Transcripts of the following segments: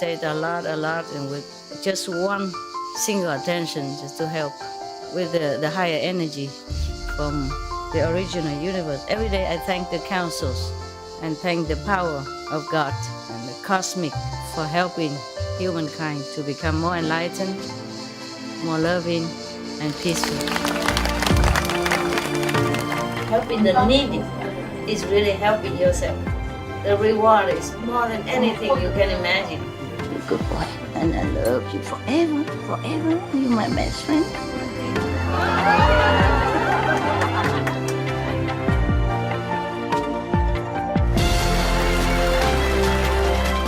meditate a lot, and with just one single attention, just to help with the higher energy from the original universe. Every day I thank the councils and thank the power of God and the cosmic for helping humankind to become more enlightened, more loving, and peaceful. Helping the needy is really helping yourself. The reward is more than anything you can imagine. You're a good boy, and I love you forever, forever. You're my best friend.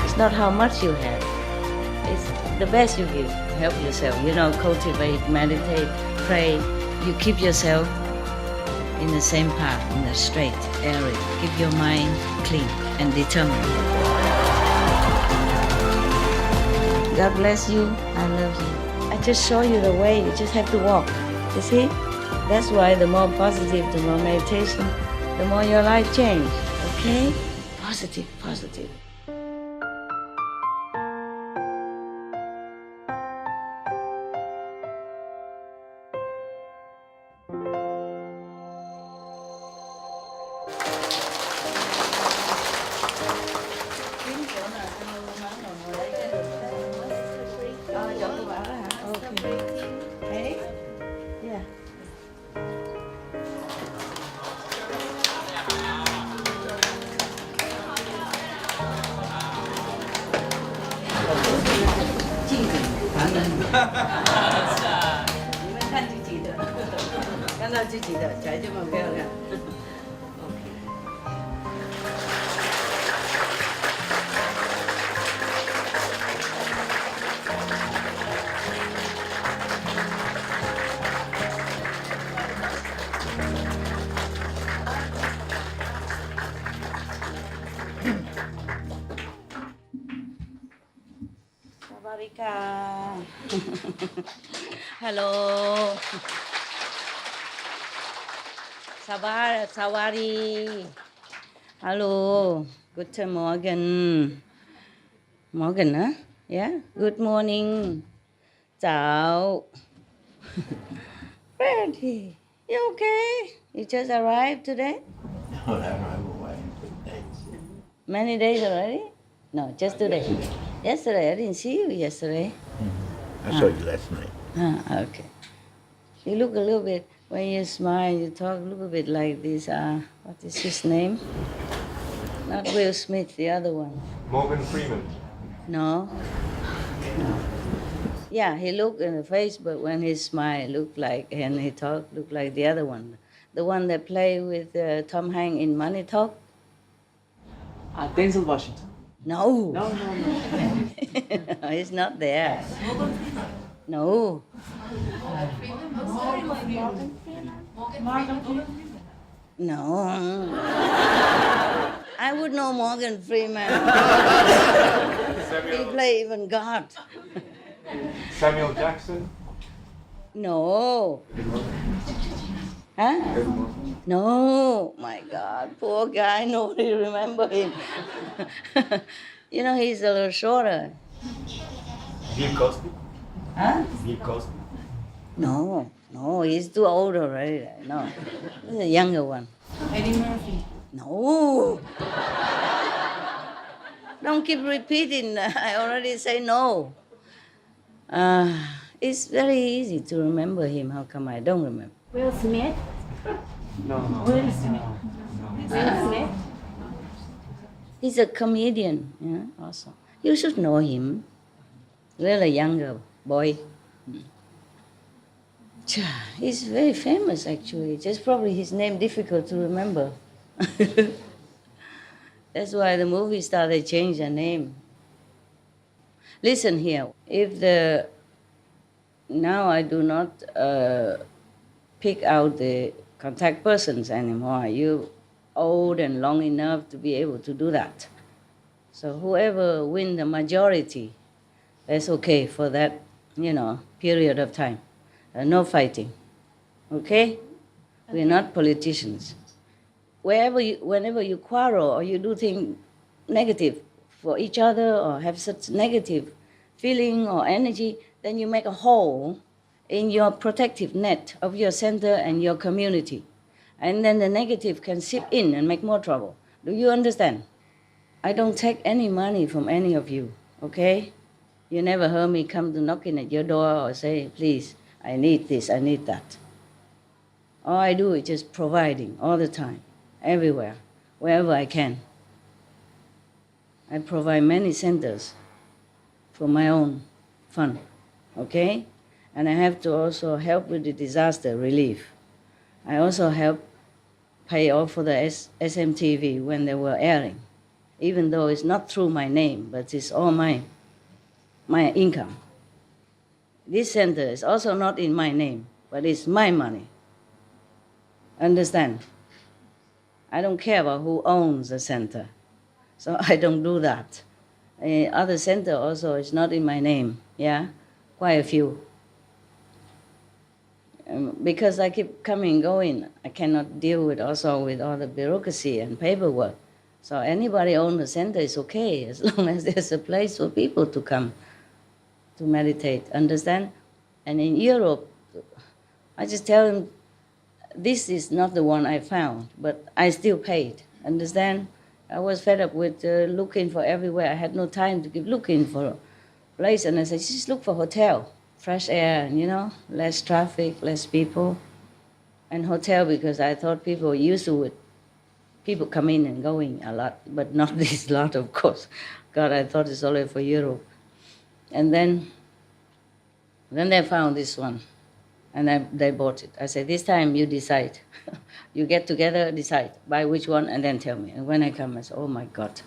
It's not how much you have. It's the best you give. Help yourself. Cultivate, meditate, pray. You keep yourself in the same path, in the straight area. Keep your mind clean and determined. God bless you. I love you. I just show you the way. You just have to walk. You see? That's why the more positive, the more meditation, the more your life change. Okay? Positive, positive. Hello. Sawari. Hello. Good morning. Morning, huh? Yeah. Good morning. Ciao. Freddie, you okay? You just arrived today? No, I arrived away for days. Many days already? No, just today. Yesterday, I didn't see you yesterday. Mm-hmm. I saw you last night. Okay. You look a little bit, when you smile, you talk a little bit like this, what is his name? Not Will Smith, the other one. Morgan Freeman. No. Yeah, he looked in the face, but when he smiled, looked like, and he talked, looked like the other one. The one that played with Tom Hanks in Money Talk? Denzel Washington. No. No. He's not there. No. No. I would know Morgan Freeman. He played even God. Samuel Jackson. No. Huh? No. My God, poor guy. Nobody remember him. He's a little shorter. Bill Cosby. Huh? Bill Cosby. No, he's too old already. No, he's a younger one. Eddie Murphy. No. Don't keep repeating. I already say no. It's very easy to remember him. How come I don't remember? Will Smith. No. Will Smith. Will Smith. He's a comedian, also. You should know him. Really younger boy. He's very famous, actually. Just probably his name difficult to remember. That's why the movie star, they changed their name. Listen here. Now I do not pick out the contact persons anymore. You're old and long enough to be able to do that. So whoever win the majority, that's okay for that, period of time. No fighting, okay? We're not politicians. Whenever you quarrel or you do things negative, for each other or have such negative feeling or energy, then you make a hole in your protective net of your center and your community. And then the negative can seep in and make more trouble. Do you understand? I don't take any money from any of you, okay? You never heard me come to knocking at your door or say, please, I need this, I need that. All I do is just providing all the time, everywhere, wherever I can. I provide many centers for my own fun, okay? And I have to also help with the disaster relief. I also help pay off for the SMTV when they were airing, even though it's not through my name, but it's all my income. This center is also not in my name, but it's my money. Understand? I don't care about who owns the center, so I don't do that. Other center also is not in my name, yeah? Quite a few. Because I keep coming and going, I cannot deal with also with all the bureaucracy and paperwork. So anybody own the center is okay, as long as there's a place for people to come to meditate, understand? And in Europe, I just tell them, this is not the one I found, but I still paid, understand? I was fed up with looking for everywhere. I had no time to keep looking for a place, and I said, just look for hotel, fresh air, and, you know, less traffic, less people. And hotel, because I thought people were used to it. People come in and going a lot, but not this lot, of course. God, I thought it's only for Europe. And then they found this one, and they bought it. I said, this time you decide. You get together, decide, buy which one, and then tell me. And when I come, I said, oh my God,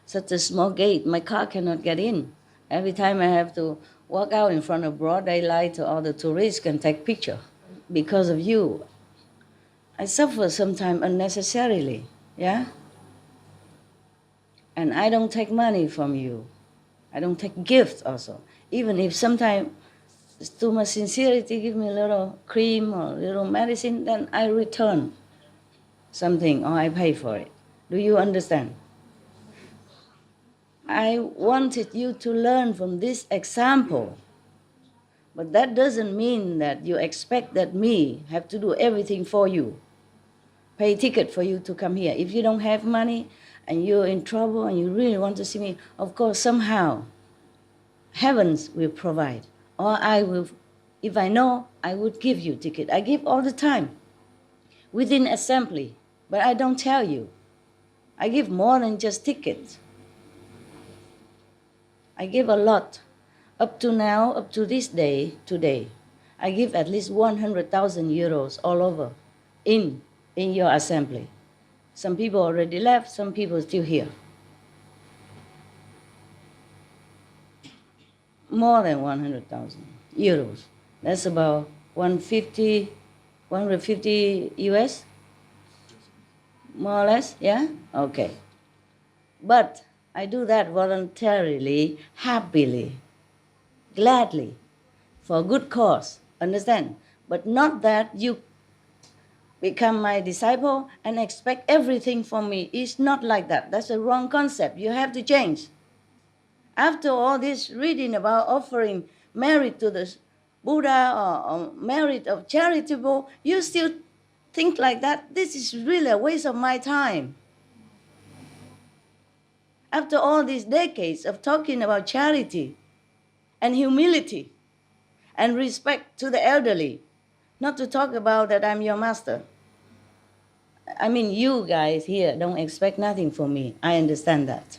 such a small gate, my car cannot get in. Every time I have to walk out in front of broad daylight so all the tourists can take picture. Because of you, I suffer sometimes unnecessarily, yeah? And I don't take money from you. I don't take gifts also. Even if sometimes it's too much sincerity, give me a little cream or a little medicine, then I return something or I pay for it. Do you understand? I wanted you to learn from this example. But that doesn't mean that you expect that me have to do everything for you. Pay ticket for you to come here. If you don't have money and you're in trouble and you really want to see me, of course, somehow, heavens will provide. Or I will, if I know, I would give you ticket. I give all the time within assembly, but I don't tell you. I give more than just tickets. I give a lot. Up to now, up to this day, today, I give at least 100,000 euros all over in your assembly. Some people already left, some people still here. More than 100,000 euros. That's about 150 US? More or less, yeah? Okay. But I do that voluntarily, happily, gladly, for a good cause, understand? But not that you become my disciple and expect everything from me. It's not like that. That's a wrong concept. You have to change. After all this reading about offering merit to the Buddha or merit of charitable, you still think like that? This is really a waste of my time. After all these decades of talking about charity and humility and respect to the elderly, not to talk about that I'm your master. I mean, you guys here don't expect nothing from me. I understand that.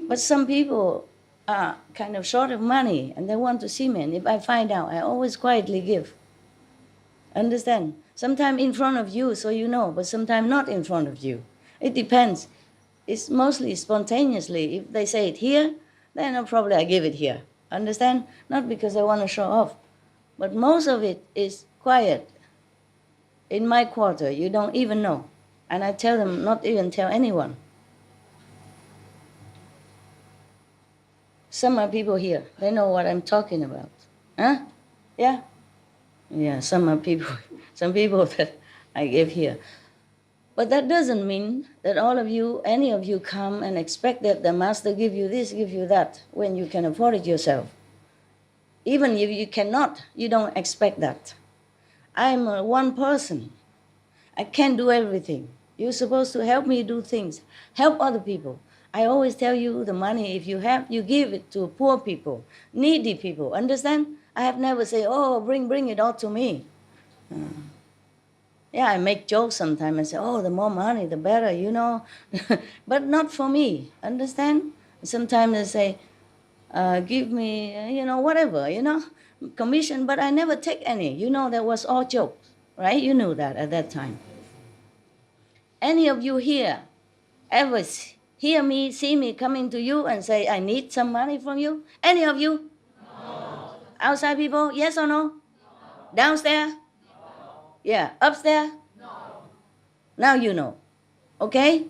But some people are kind of short of money and they want to see me. And if I find out, I always quietly give. Understand? Sometimes in front of you, so you know, but sometimes not in front of you. It depends. It's mostly spontaneously. If they say it here, then probably I give it here. Understand? Not because I want to show off. But most of it is quiet. In my quarter, you don't even know. And I tell them not even tell anyone. Some are people here. They know what I'm talking about. Huh? Yeah? Yeah, some are people, some people that I give here. But that doesn't mean that all of you, any of you, come and expect that the master give you this, give you that, when you can afford it yourself. Even if you cannot, you don't expect that. I'm one person. I can't do everything. You're supposed to help me do things, help other people. I always tell you the money, if you have, you give it to poor people, needy people. Understand? I have never said, oh, bring it all to me. Yeah, I make jokes sometimes. I say, oh, the more money, the better, you know. But not for me. Understand? Sometimes I say, give me, whatever, commission, but I never take any. You know, that was all jokes, right? You knew that at that time. Any of you here ever hear me, see me coming to you and say, I need some money from you? Any of you? No. Outside people, yes or no? Downstairs? Yeah. Upstairs? No. Now you know. Okay?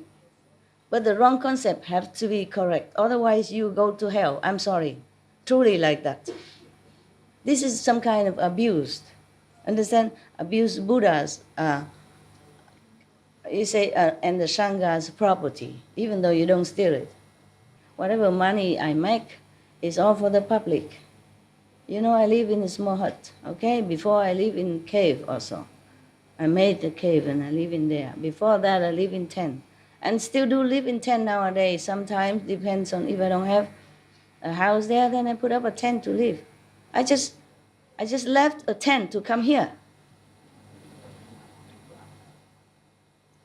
But the wrong concept have to be correct. Otherwise, you go to hell. I'm sorry. Truly like that. This is some kind of abuse. Understand? Abuse Buddha's, you say, and the Sangha's property, even though you don't steal it. Whatever money I make is all for the public. You know, I live in a small hut, okay? Before I live in cave also. I made a cave and I live in there. Before that, I live in tent. And still do live in tent nowadays. Sometimes depends on if I don't have a house there, then I put up a tent to live. I just left a tent to come here.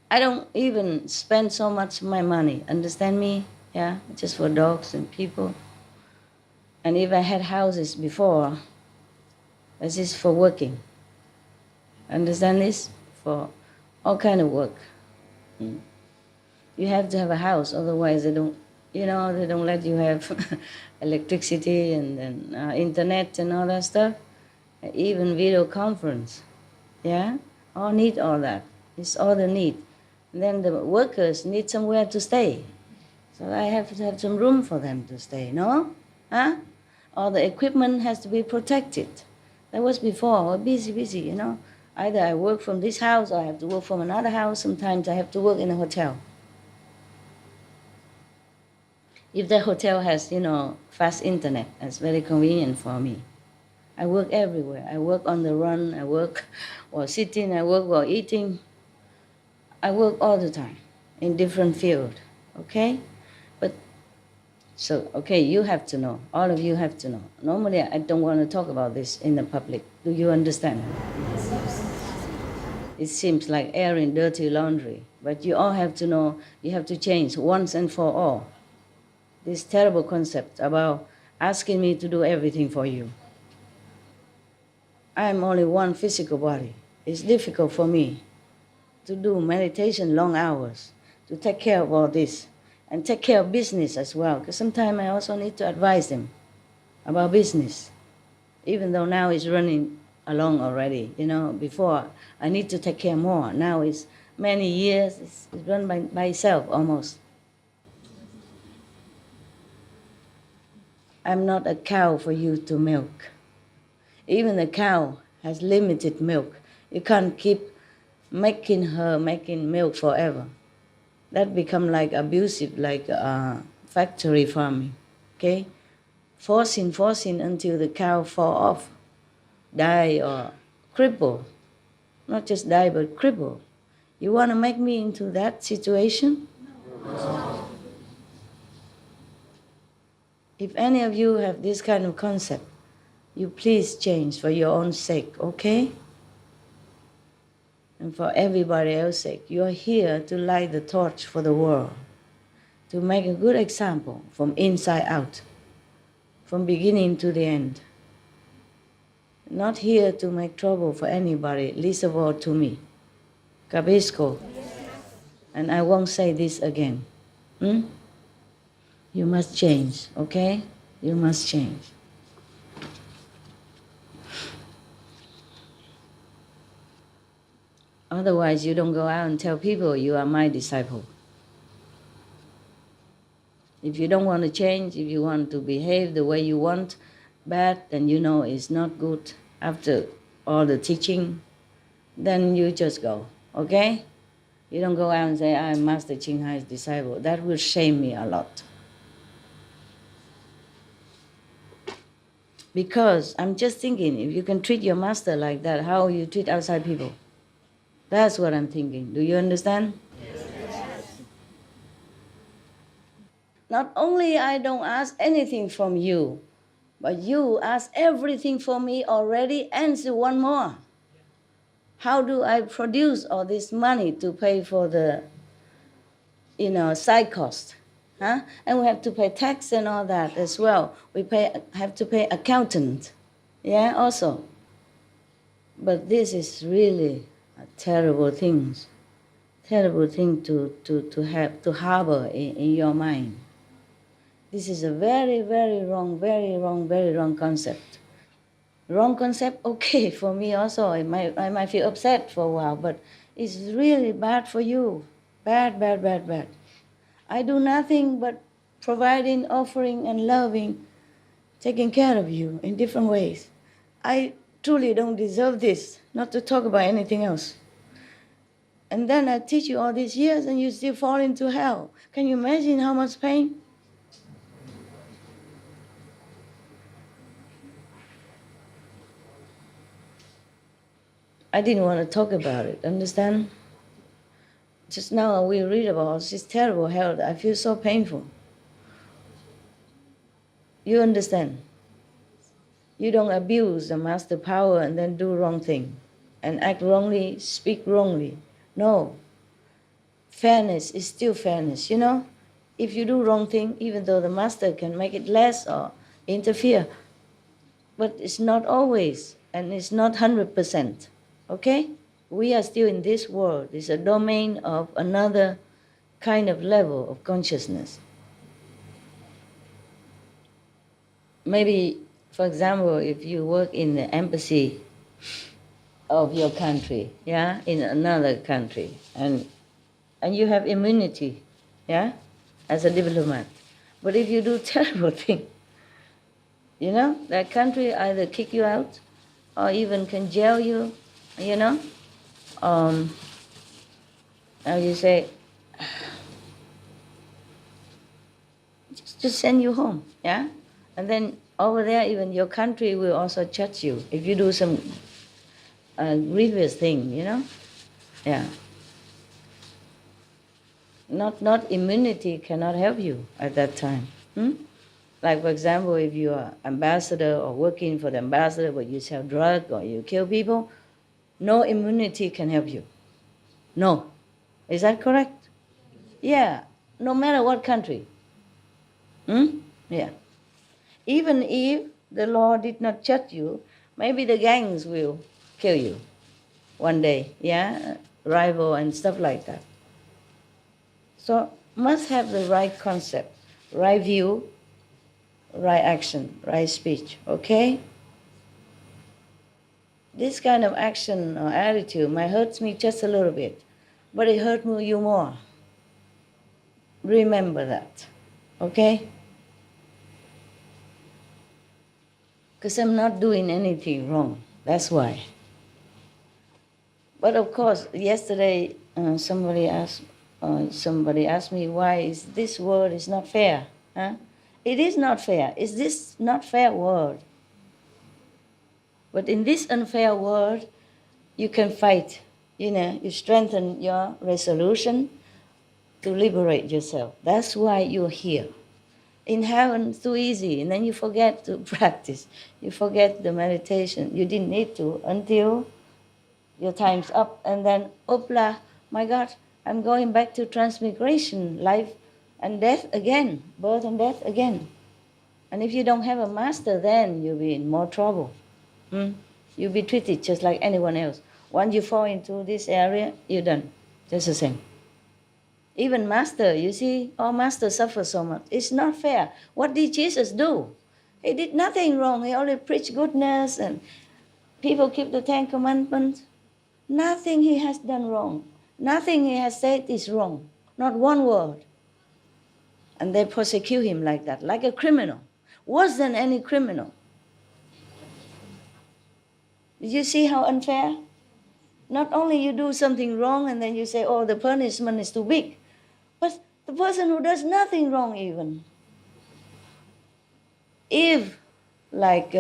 I don't even spend so much my money. Understand me? Yeah, just for dogs and people. And if I had houses before, this is for working. Understand this? For all kind of work. You have to have a house, otherwise they don't let you have electricity and then internet and all that stuff. Even video conference. Yeah? All need all that. It's all the need. And then the workers need somewhere to stay. So I have to have some room for them to stay, no? Huh? All the equipment has to be protected. That was before, busy, you know. Either I work from this house or I have to work from another house. Sometimes I have to work in a hotel. If the hotel has, fast internet, that's very convenient for me. I work everywhere. I work on the run, I work while sitting, I work while eating. I work all the time in different fields, okay? You have to know. All of you have to know. Normally, I don't want to talk about this in the public. Do you understand? It seems like airing dirty laundry, but you all have to know, you have to change once and for all. This terrible concept about asking me to do everything for you. I am only one physical body. It's difficult for me to do meditation long hours, to take care of all this, and take care of business as well, because sometimes I also need to advise them about business, even though now it's running along already. Before I need to take care more. Now it's many years, it's run by itself almost. I'm not a cow for you to milk. Even the cow has limited milk. You can't keep making milk forever. That become like abusive, like factory farming, okay? Forcing until the cow fall off, die or cripple. Not just die, but cripple. You want to make me into that situation? No. If any of you have this kind of concept, you please change for your own sake, okay? And for everybody else's sake. You're here to light the torch for the world, to make a good example from inside out, from beginning to the end. Not here to make trouble for anybody, least of all to me. Capisco? And I won't say this again. You must change, okay? You must change. Otherwise, you don't go out and tell people you are my disciple. If you don't want to change, if you want to behave the way you want, bad, then it's not good after all the teaching, then you just go, okay? You don't go out and say, I'm Master Ching Hai's disciple. That will shame me a lot. Because I'm just thinking, if you can treat your master like that, how will you treat outside people? That's what I'm thinking. Do you understand? Yes. Not only I don't ask anything from you, but you ask everything for me already and one more. How do I produce all this money to pay for the, side cost? Huh? And we have to pay tax and all that as well. Have to pay accountant, also. But this is really a terrible thing to harbor in your mind. This is a very, very wrong concept. Wrong concept, okay, for me also. I might feel upset for a while, but it's really bad for you. Bad. I do nothing but providing, offering, and loving, taking care of you in different ways. I truly don't deserve this, not to talk about anything else. And then I teach you all these years and you still fall into hell. Can you imagine how much pain? I didn't want to talk about it, understand? Just now we read about this terrible hell. I feel so painful. You understand? You don't abuse the master power and then do wrong thing and act wrongly, speak wrongly. No. Fairness is still fairness, If you do wrong thing, even though the master can make it less or interfere, but it's not always, and it's not 100%, okay? We are still in this world. It's a domain of another kind of level of consciousness. Maybe, for example, if you work in the embassy of your country, in another country, and you have immunity, as a diplomat. But if you do terrible thing, that country either kick you out or even can jail you, how you say, just send you home, And then over there, even your country will also judge you if you do some grievous thing, Not immunity cannot help you at that time. Like, for example, if you are ambassador or working for the ambassador, but you sell drugs or you kill people, no immunity can help you. No. Is that correct? Yeah. No matter what country. Yeah. Even if the law did not judge you, maybe the gangs will kill you one day, rival and stuff like that. So must have the right concept, right view, right action, right speech, okay? This kind of action or attitude might hurt me just a little bit, but it hurt you more. Remember that, okay? Because I'm not doing anything wrong, that's why. But of course, yesterday somebody asked me why is this world is not fair. Huh? It is not fair. Is this not fair world? But in this unfair world, you can fight. You strengthen your resolution to liberate yourself. That's why you're here. In heaven, it's too easy, and then you forget to practice. You forget the meditation. You didn't need to until your time's up, and then, opla, my God, I'm going back to transmigration, life and death again, birth and death again. And if you don't have a master, then you'll be in more trouble. You'll be treated just like anyone else. Once you fall into this area, you're done. Just the same. Even master, you see, all masters suffer so much. It's not fair. What did Jesus do? He did nothing wrong. He only preached goodness and people keep the 10 Commandments. Nothing he has done wrong. Nothing he has said is wrong. Not one word. And they persecute him like that, like a criminal. Worse than any criminal. Did you see how unfair? Not only you do something wrong and then you say, oh, the punishment is too big, but the person who does nothing wrong even, if like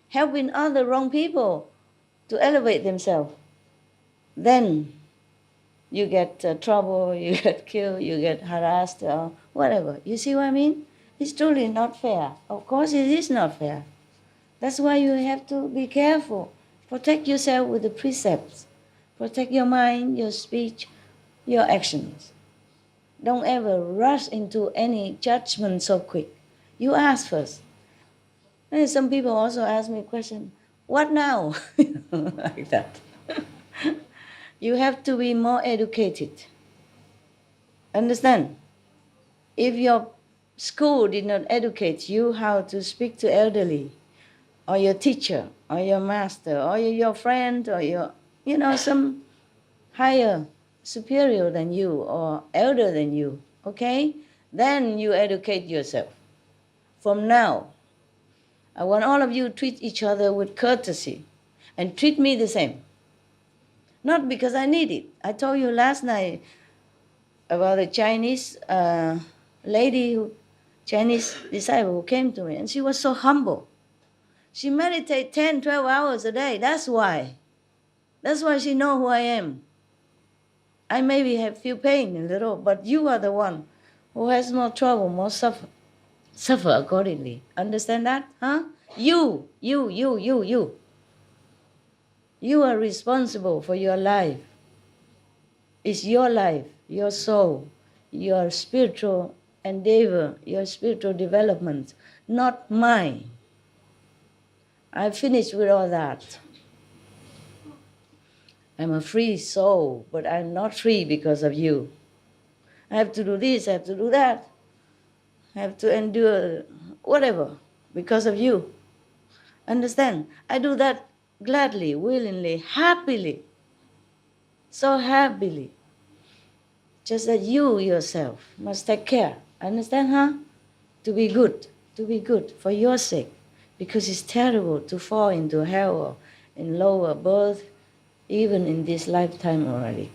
helping other wrong people to elevate themselves, then you get trouble, you get killed, you get harassed, or whatever. You see what I mean? It's truly not fair. Of course, it is not fair. That's why you have to be careful. Protect yourself with the precepts. Protect your mind, your speech, your actions. Don't ever rush into any judgment so quick. You ask first. And some people also ask me a question, what now? Like that. You have to be more educated. Understand? If your school did not educate you how to speak to elderly, or your teacher, or your master, or your friend, or your, some higher, superior than you, or elder than you, okay? Then you educate yourself. From now, I want all of you to treat each other with courtesy, and treat me the same. Not because I need it. I told you last night about a Chinese Chinese disciple who came to me, and she was so humble. She meditates 10, 12 hours a day. That's why. That's why she knows who I am. I maybe have feel pain a little, but you are the one who has more trouble, more suffer. Suffer accordingly. Understand that? Huh? You. You are responsible for your life. It's your life, your soul, your spiritual endeavor, your spiritual development, not mine. I finished with all that. I'm a free soul, but I'm not free because of you. I have to do this, I have to do that. I have to endure whatever because of you. Understand? I do that gladly, willingly, happily. So happily. Just that you yourself must take care. Understand, huh? To be good for your sake. Because it's terrible to fall into hell or in lower birth, even in this lifetime already.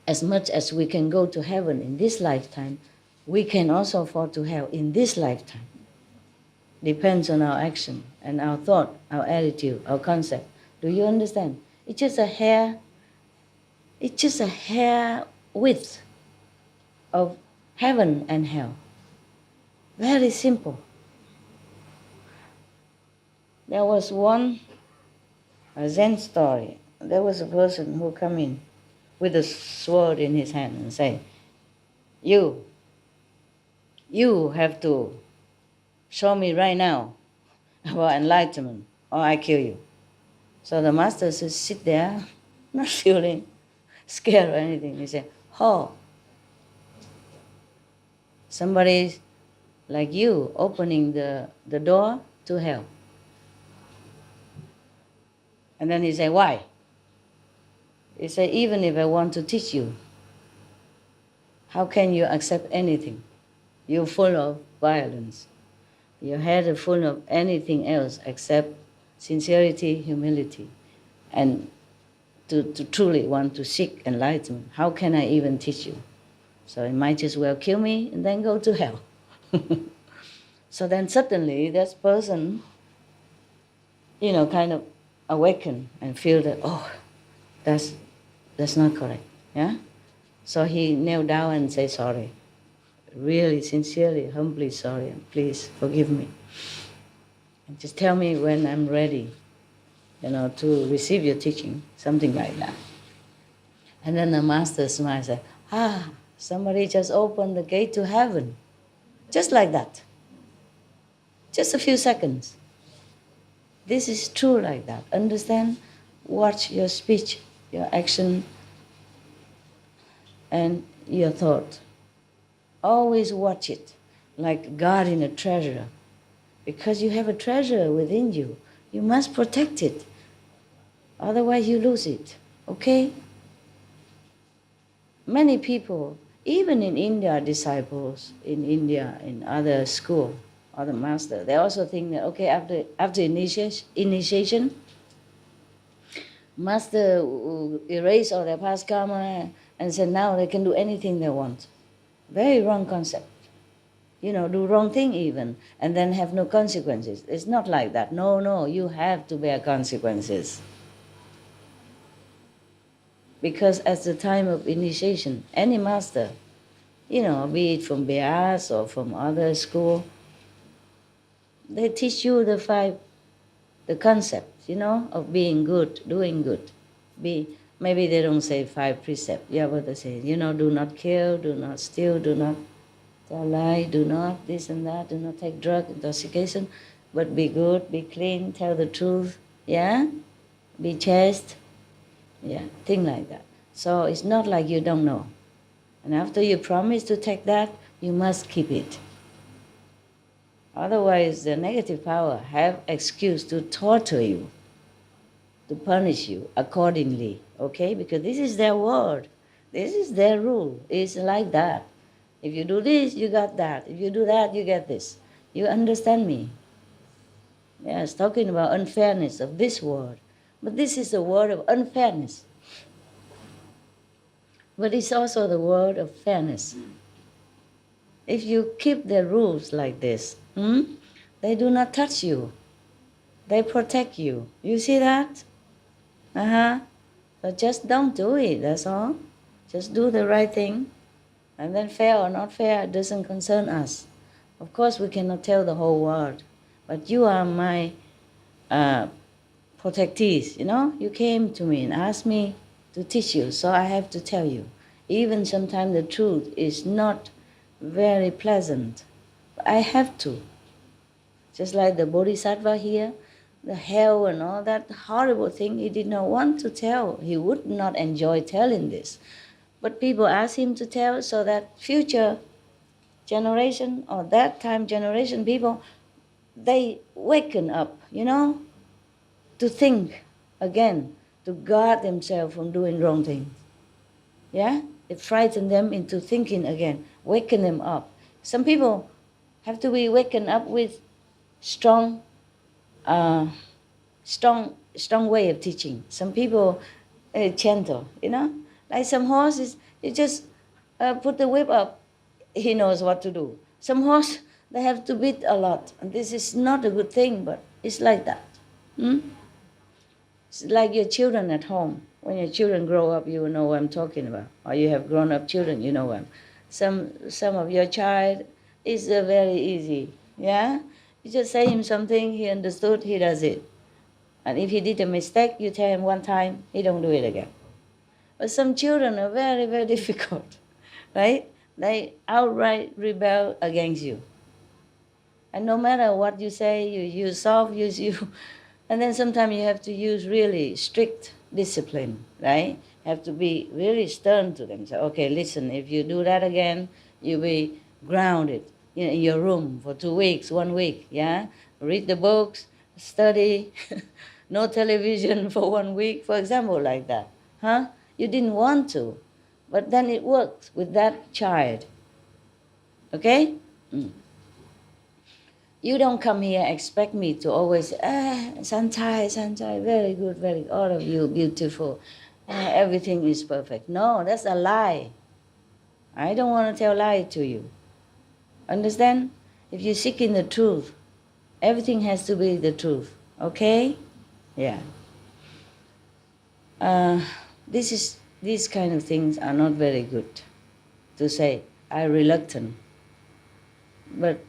As much as we can go to heaven in this lifetime, we can also fall to hell in this lifetime. Depends on our action and our thought, our attitude, our concept. Do you understand? It's just a hair width of heaven and hell. Very simple. There was a Zen story. There was a person who come in with a sword in his hand and say, you have to show me right now about enlightenment or I kill you. So the master says, sit there, not feeling scared or anything. He said, oh, somebody like you opening the door to hell. And then he said, why? He said, even if I want to teach you, how can you accept anything? You're full of violence. Your head is full of anything else except sincerity, humility, and to truly want to seek enlightenment. How can I even teach you? So you might as well kill me and then go to hell. So then suddenly that person, kind of awaken and feel that, oh, that's not correct. Yeah? So he knelt down and said sorry. Really, sincerely, humbly sorry. Please forgive me. And just tell me when I'm ready, to receive your teaching, something like that. And then the master smiled and said, somebody just opened the gate to heaven. Just like that. Just a few seconds. This is true like that. Understand? Watch your speech, your action, and your thought. Always watch it like guarding a treasure. Because you have a treasure within you. You must protect it. Otherwise you lose it. Okay? Many people, even in India, disciples in India, in other school, other master, they also think that, okay, after initiation, Master erased all their past karma and said now they can do anything they want. Very wrong concept. Do wrong thing even, and then have no consequences. It's not like that. No, you have to bear consequences. Because at the time of initiation, any master, be it from Beas or from other school, they teach you the concept, of being good, doing good. Maybe they don't say 5 precepts. Yeah, but they say, do not kill, do not steal, do not tell lie, do not this and that, do not take drug, intoxication, but be good, be clean, tell the truth, yeah? Be chaste, yeah, thing like that. So it's not like you don't know. And after you promise to take that, you must keep it. Otherwise, the negative power have excuse to torture you, to punish you accordingly, okay? Because this is their word. This is their rule. It's like that. If you do this, you got that. If you do that, you get this. You understand me? Yes, talking about unfairness of this word. But this is the word of unfairness. But it's also the word of fairness. If you keep the rules like this, they do not touch you. They protect you. You see that? So just don't do it, that's all. Just do the right thing. And then fair or not fair, it doesn't concern us. Of course, we cannot tell the whole world. But you are my protectees, You came to me and asked me to teach you, so I have to tell you. Even sometimes the truth is not very pleasant. But I have to. Just like the Bodhisattva here, the hell and all that horrible thing, he did not want to tell. He would not enjoy telling this. But people asked him to tell so that future generation or that time generation people, they waken up, to think again, to guard themselves from doing wrong things. Yeah? It frightened them into thinking again, waken them up. Some people have to be wakened up with strong way of teaching. Some people gentle, Like some horses, you just put the whip up, he knows what to do. Some horse, they have to beat a lot. And this is not a good thing, but it's like that. It's like your children at home. When your children grow up, you will know what I'm talking about. Or you have grown-up children, you know what. Some of your child is very easy, yeah? You just say him something, he understood, he does it. And if he did a mistake, you tell him one time, he don't do it again. But some children are very, very difficult, right? They outright rebel against you. And no matter what you say, you use soft, use you. And then sometimes you have to use really strict discipline, right? You have to be really stern to them. Say, okay, listen, if you do that again, you'll be grounded in your room for 2 weeks, 1 week, yeah? Read the books, study, no television for 1 week, for example, like that. You didn't want to, but then it worked with that child. Okay? You don't come here expect me to always say, Sanchai, very good, all of you beautiful, everything is perfect. No, that's a lie. I don't want to tell lie to you. Understand? If you seek in the truth, everything has to be the truth. Okay? Yeah. These kind of things are not very good to say. I'm reluctant. But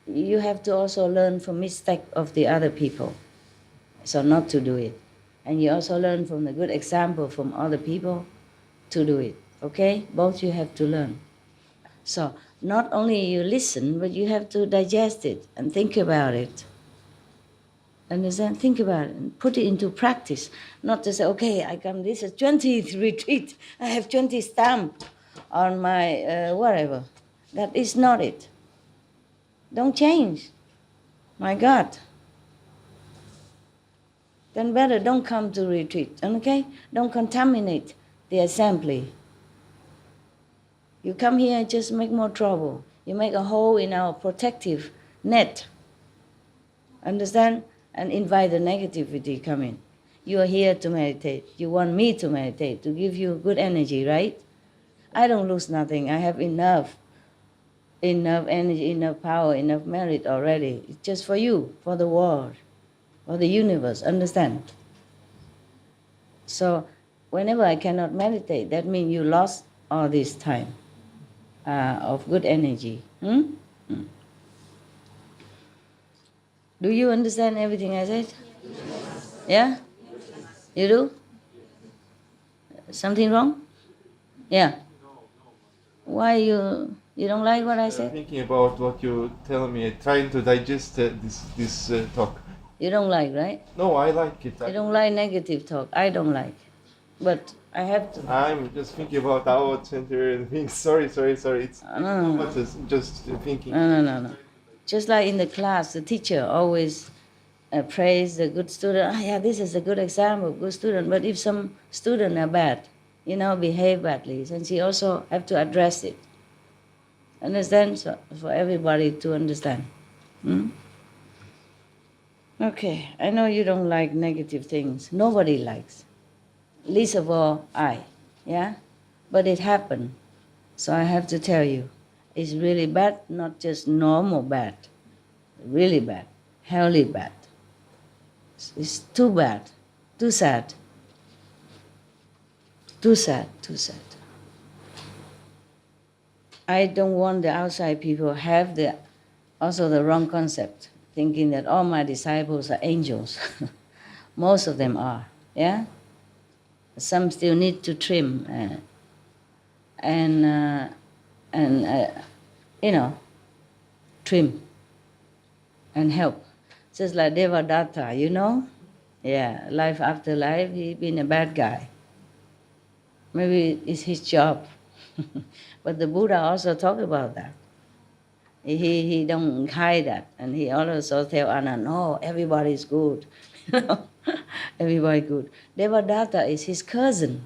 you have to also learn from mistake of the other people, so not to do it. And you also learn from the good example from other people to do it. Okay? Both you have to learn. So not only you listen, but you have to digest it and think about it. Understand? Think about it and put it into practice. Not to say, okay, I come this is 20th retreat. I have 20 stamps on my whatever. That is not it. Don't change. My God. Then better don't come to retreat. Okay? Don't contaminate the assembly. You come here and just make more trouble. You make a hole in our protective net. Understand? And invite the negativity come in. You are here to meditate. You want me to meditate, to give you good energy, right? I don't lose nothing. I have enough energy, enough power, enough merit already. It's just for you, for the world, for the universe, understand? So whenever I cannot meditate, that means you lost all this time of good energy. Do you understand everything I said? Yeah? You do? Something wrong? Yeah. Why you don't like what I said? Thinking about what you tell me, trying to digest this talk. You don't like, right? No, I like it. You don't like negative talk. I don't like. But I have to. I'm just thinking about our center and things. Sorry. It's No. not much as just thinking. No. Just like in the class, the teacher always praise the good student. Yeah, this is a good example, good student. But if some student are bad, behave badly, then she also have to address it. Understand? So for everybody to understand. Okay, I know you don't like negative things. Nobody likes. Least of all, I. Yeah? But it happened. So I have to tell you, it's really bad, not just normal bad. Really bad. Hellly bad. It's too bad. Too sad. Too sad. I don't want the outside people have also the wrong concept, thinking that all my disciples are angels. Most of them are, yeah? Some still need to trim trim and help. Just like Devadatta, Yeah, life after life, he's been a bad guy. Maybe it's his job. But the Buddha also talked about that. He don't hide that. And he also tell Anand, no, everybody's good. Everybody good. Devadatta is his cousin.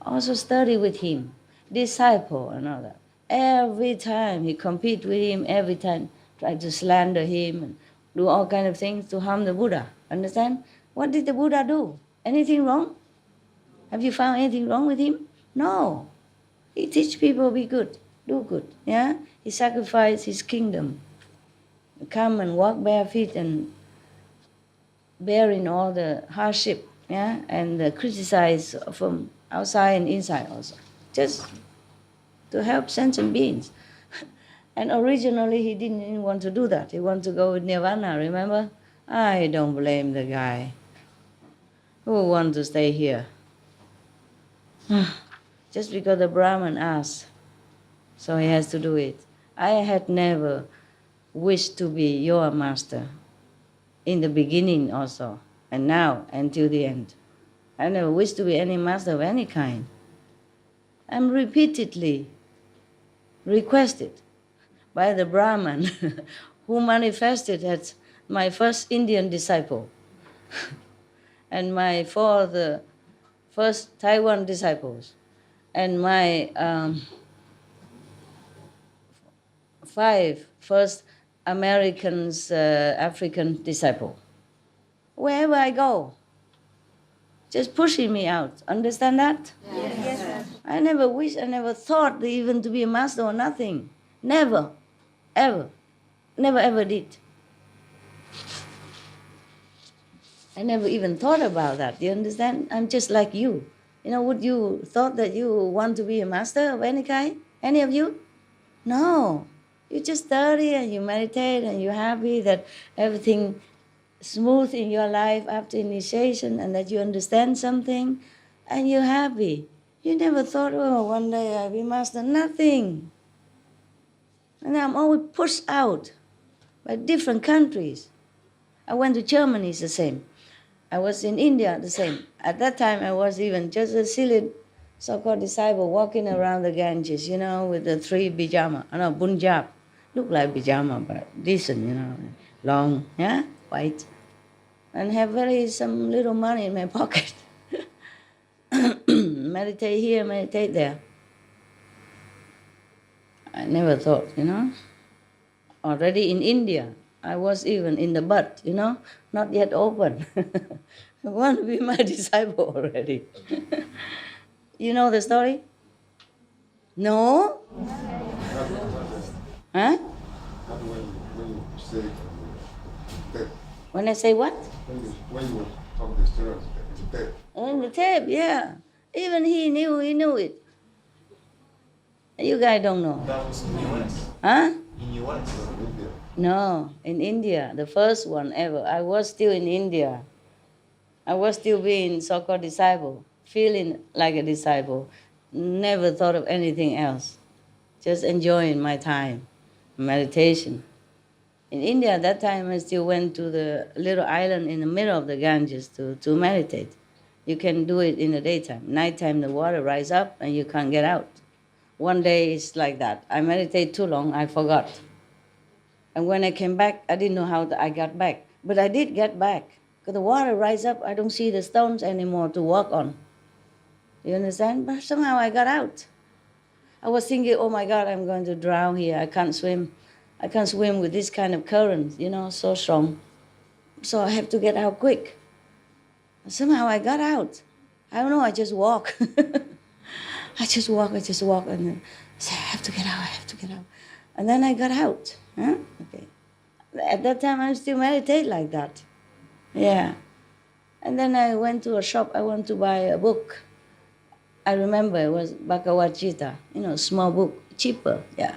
Also study with him. Disciple and all that. Every time he compete with him, every time try to slander him and do all kind of things to harm the Buddha. Understand? What did the Buddha do? Anything wrong? Have you found anything wrong with him? No. He teach people be good, do good. Yeah? He sacrificed his kingdom. Come and walk bare feet and bearing all the hardship, yeah? And criticize from outside and inside also. Just to help sentient beings. And originally he didn't even want to do that. He wanted to go with Nirvana, remember? I don't blame the guy who wants to stay here. Just because the Brahman asked, so he has to do it. I had never wished to be your master in the beginning also, and now until the end. I never wished to be any master of any kind. I'm repeatedly requested by the Brahman who manifested as my first Indian disciple and my first Taiwan disciples and my 5 first Americans, African disciple. Wherever I go, just pushing me out. Understand that? Yes. I never thought even to be a master or nothing. Never, ever. Never ever did. I never even thought about that. You understand? I'm just like you. Would you thought that you want to be a master of any kind? Any of you? No. You just study and you meditate and you're happy that everything smooth in your life after initiation and that you understand something and you're happy. You never thought, one day I'll be master. Nothing. And I'm always pushed out by different countries. I went to Germany, it's the same. I was in India, the same. At that time, I was even just a silly so-called disciple walking around the Ganges, with the 3 Punjab. Look like pyjama, but decent, long, yeah, white. And have some little money in my pocket. Meditate here, meditate there. I never thought, Already in India, I was even in the bud, not yet open. want to be my disciple already. You know the story? No? Huh? When you say that, When I say what? when you were talking to students, that On the tape, yeah. Even he knew it. You guys don't know. That was in the US. Huh? In US. India, No, in India, the first one ever. I was still in India. I was still being so-called disciple, feeling like a disciple. Never thought of anything else. Just enjoying my time, meditation. In India, at that time, I still went to the little island in the middle of the Ganges to meditate. You can do it in the daytime. Nighttime, the water rise up and you can't get out. One day it's like that. I meditate too long, I forgot. And when I came back, I didn't know how I got back. But I did get back. Because the water rise up, I don't see the stones anymore to walk on. You understand? But somehow I got out. I was thinking, oh my God, I'm going to drown here. I can't swim. I can't swim with this kind of current, so strong. So I have to get out quick. Somehow I got out. I don't know, I just walk. I just walk, and then I say, I have to get out. And then I got out. Huh? Okay. At that time, I still meditate like that. Yeah. And then I went to a shop, I want to buy a book. I remember it was Bhagavad Gita, small book, cheaper, yeah.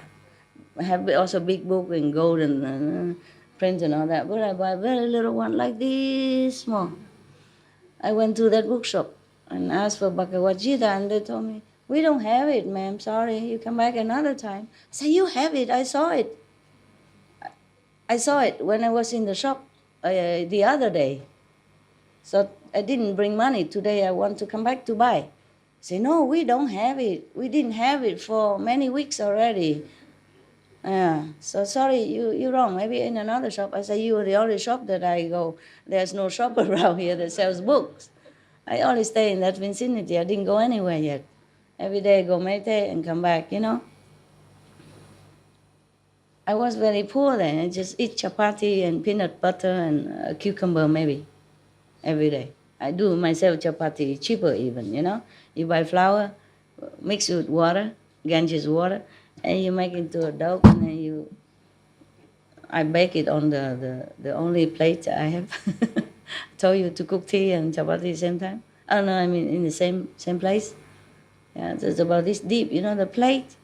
I have also big book in gold and print and all that, but I buy a very little one like this small. I went to that bookshop and asked for Bhagavad Gita, and they told me, we don't have it, ma'am, sorry, you come back another time. I said, you have it, I saw it. I saw it when I was in the shop the other day. So I didn't bring money. Today I want to come back to buy. I say, no, we don't have it. We didn't have it for many weeks already. So sorry, you're wrong. Maybe in another shop. I say, you are the only shop that I go. There's no shop around here that sells books. I only stay in that vicinity. I didn't go anywhere yet. Every day I go meditate and come back, I was very poor then. I just eat chapati and peanut butter and a cucumber maybe every day. I do myself chapati, cheaper even, You buy flour, mix it with water, Ganges water, and you make it into a dough, and then I bake it on the only plate I have. I told you to cook tea and chapati at the same time. Oh no, I mean in the same place. Yeah, it's about this deep, the plate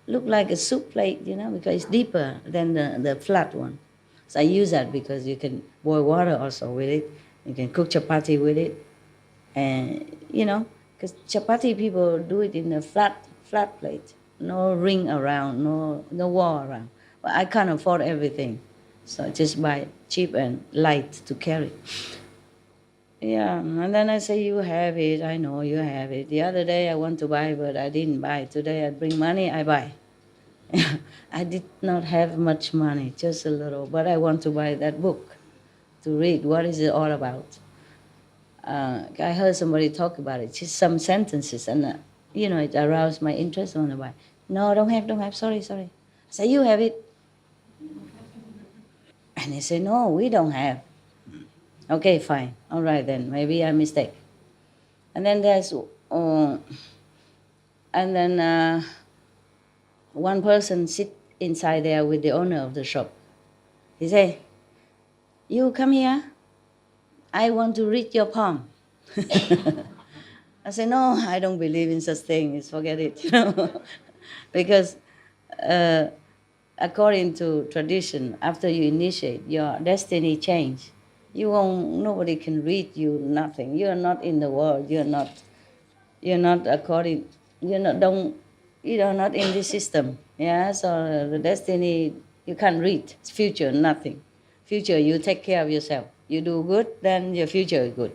look like a soup plate, because it's deeper than the flat one. So I use that because you can boil water also with it. You can cook chapati with it. And, because chapati people do it in a flat plate. No ring around, no wall around. But I can't afford everything. So I just buy cheap and light to carry. Yeah, and then I say, you have it, I know you have it. The other day I want to buy, but I didn't buy. Today I bring money, I buy. I did not have much money, just a little, but I want to buy that book to read. What is it all about? I heard somebody talk about it, just some sentences, and it aroused my interest. I want to buy. No, don't have, sorry. I say, you have it. And he said, no, we don't have. Okay, fine. All right then. Maybe I mistake. And then there's, one person sit inside there with the owner of the shop. He say, you come here. I want to read your palm. I say, no, I don't believe in such things. Forget it, because according to tradition, after you initiate, your destiny change. Nobody can read you nothing. You are not in the world. You're not in this system. Yeah, so the destiny, you can't read. It's future, nothing. Future, you take care of yourself. You do good, then your future is good.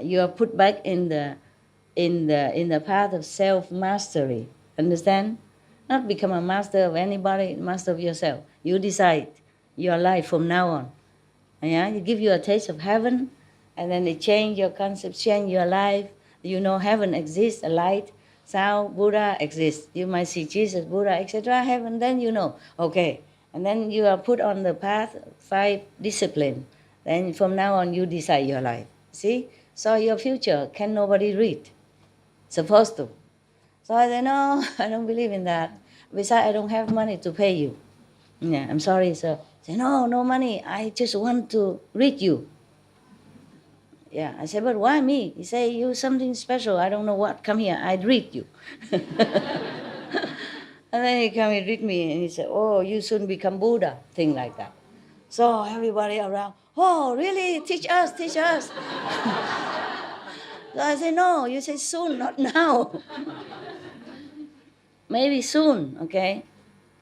You are put back in the path of self-mastery. Understand? Not become a master of anybody, master of yourself. You decide your life from now on. Yeah, you give you a taste of heaven, and then it change your concept, change your life. Heaven exists, a light, sound, Buddha exists. You might see Jesus, Buddha, etc. Heaven, then okay. And then you are put on the path, 5 discipline. Then from now on, you decide your life. See? So your future can nobody read. Supposed to. So I said, no, I don't believe in that. Besides, I don't have money to pay you. Yeah, I'm sorry, sir. I said, no money. I just want to read you. Yeah, I said, but why me? He said, you something special. I don't know what. Come here, I'd read you. And then he come and read me, and he said, oh, you soon become Buddha, thing like that. So everybody around, oh, really? Teach us, teach us. So I said, no, you say soon, not now. Maybe soon, okay?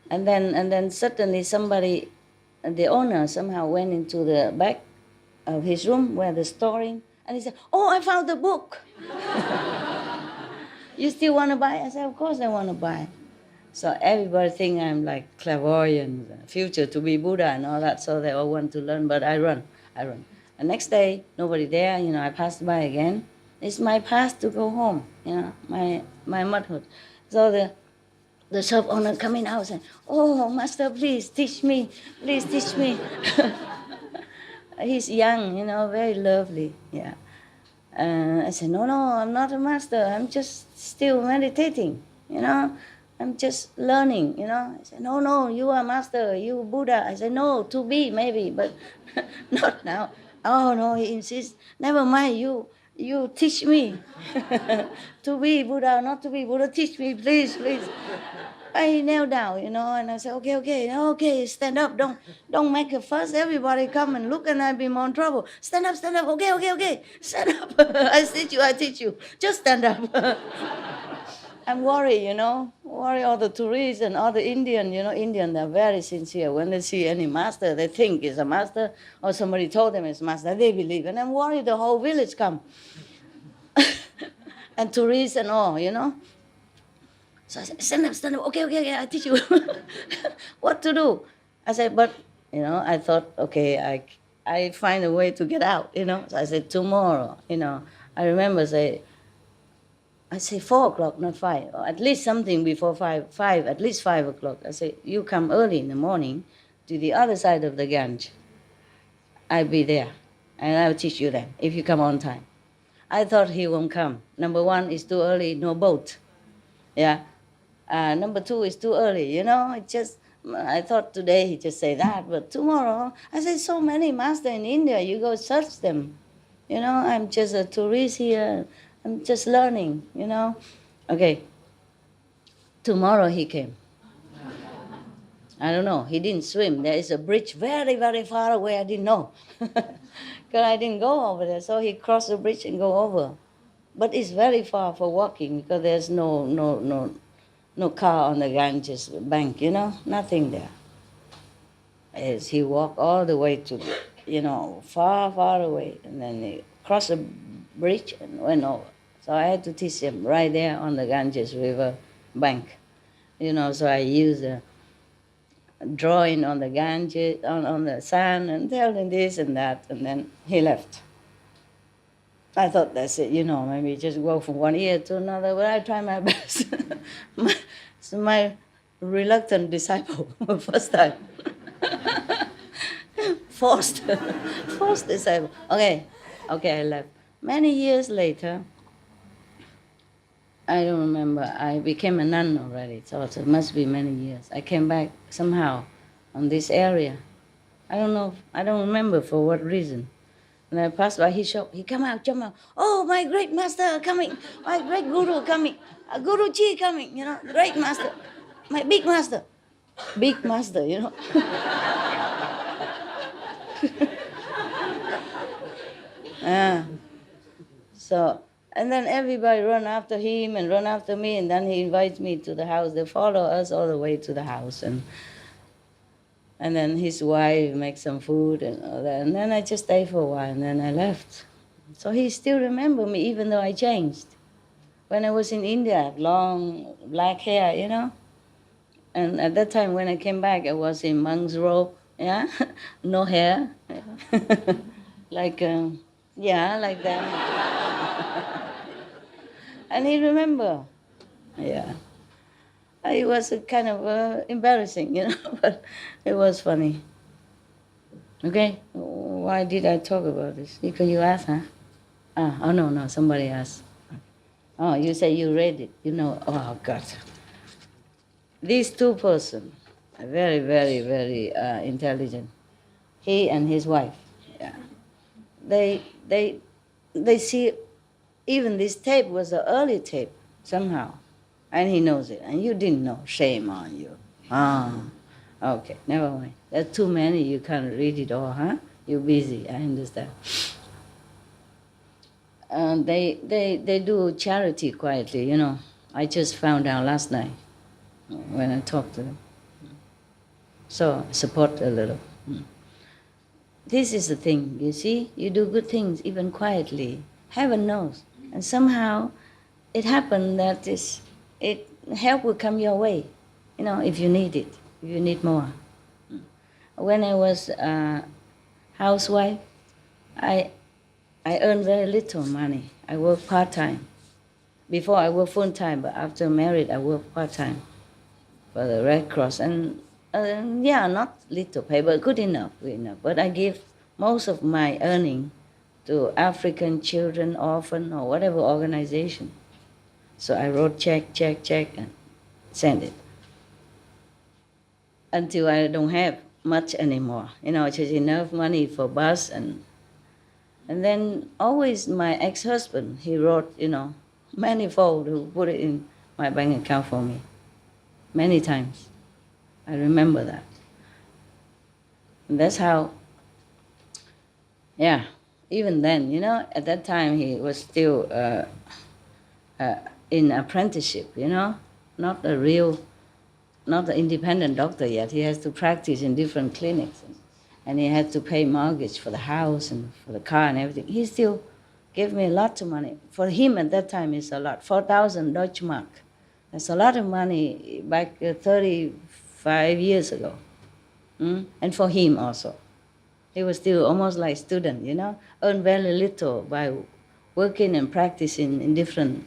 And then suddenly somebody, the owner somehow went into the back of his room where they're storing, and he said, oh, I found the book. You still want to buy? I said, of course I want to buy. So everybody think I'm like clairvoyant, future to be Buddha and all that, so they all want to learn, but I run. The next day, nobody there, I passed by again. It's my path to go home, my motherhood. So the shop owner coming out saying, oh, master, please teach me, please teach me. He's young, very lovely, yeah. I said, no, I'm not a master. I'm just still meditating, I'm just learning, I said, no, you are master, you Buddha. I said, no, to be maybe, but not now. Oh, no, he insists, never mind, you teach me. To be Buddha, not to be Buddha, teach me, please. I knelt down, and I said, okay, stand up, don't make a fuss. Everybody come and look, and I'll be more in trouble. Stand up, okay, stand up. I teach you, just stand up. I'm worried, worry all the tourists and all the Indian, Indian, they're very sincere. When they see any master, they think it's a master, or somebody told them it's master, they believe. And I'm worried the whole village come. And tourists and all, So I said, stand up, okay, I teach you what to do. I said, but, I thought, okay, I find a way to get out, So I said, tomorrow, I remember I say 4 o'clock, not 5, or at least something before 5, at least 5 o'clock. I say, you come early in the morning to the other side of the Gange. I'll be there, and I'll teach you then, if you come on time. I thought he won't come. Number 1, it's too early, no boat. Yeah. Number 2, it's too early, I thought today he just say that, but tomorrow, I said, so many masters in India, you go search them. I'm just a tourist here. I'm just learning, Okay. Tomorrow he came. I don't know. He didn't swim. There is a bridge very, very far away. I didn't know. Because I didn't go over there. So he crossed the bridge and go over. But it's very far for walking because there's no car on the Ganges bank, nothing there. As he walked all the way to, far away. And then he crossed the bridge and went over. So I had to teach him right there on the Ganges River bank. So I used a drawing on the Ganges, on the sand, and tell him this and that, and then he left. I thought that's it, maybe just go from one ear to another, but I try my best. my reluctant disciple, first time. Forced disciple. Okay, I left. Many years later, I don't remember. I became a nun already, so it must be many years. I came back somehow on this area. I don't know. I don't remember for what reason. And I passed by his shop. He jump out. Oh, my great master coming. My great guru coming. Guruji coming, great master. My big master. Big master, So, and then everybody run after him and run after me, and then he invites me to the house. They follow us all the way to the house, and then his wife makes some food and all that. And then I just stayed for a while, and then I left. So he still remember me, even though I changed. When I was in India, I had long black hair, And at that time, when I came back, I was in monk's robe, yeah, no hair, like that. And he remember, yeah. It was a kind of embarrassing, but it was funny. Okay, why did I talk about this? Because you asked, huh? Oh, no, somebody else. Oh, you say you read it. You know, oh, God. These two persons are very, very, very intelligent. He and his wife. Yeah. They, they, they see, even this tape was an early tape somehow. And he knows it. And you didn't know. Shame on you. Ah, okay, never mind. There's too many. You can't read it all, huh? You're busy. I understand. They do charity quietly, you know. I just found out last night when I talked to them. So support a little. This is the thing, you see? You do good things even quietly. Heaven knows. And somehow it happened that help will come your way, you know, if you need it, if you need more. When I was a housewife, I earned very little money. I worked part-time. Before I worked full-time, but after married, I worked part-time for the Red Cross. And yeah, not little pay, but good enough. But I give most of my earning to African children, orphan, or whatever organization. So I wrote check, and send it. Until I don't have much anymore. You know, just enough money for bus and then always my ex-husband, he wrote, you know, manifold, who put it in my bank account for me. Many times. I remember that. And that's how, yeah, even then, you know, at that time he was still in apprenticeship, you know, not an independent doctor yet. He has to practice in different clinics. And he had to pay mortgage for the house and for the car and everything. He still gave me a lot of money. For him at that time, it's a lot. 4,000 Deutsche Mark. That's a lot of money back 35 years ago. And for him also. He was still almost like student, you know, earned very little by working and practicing in different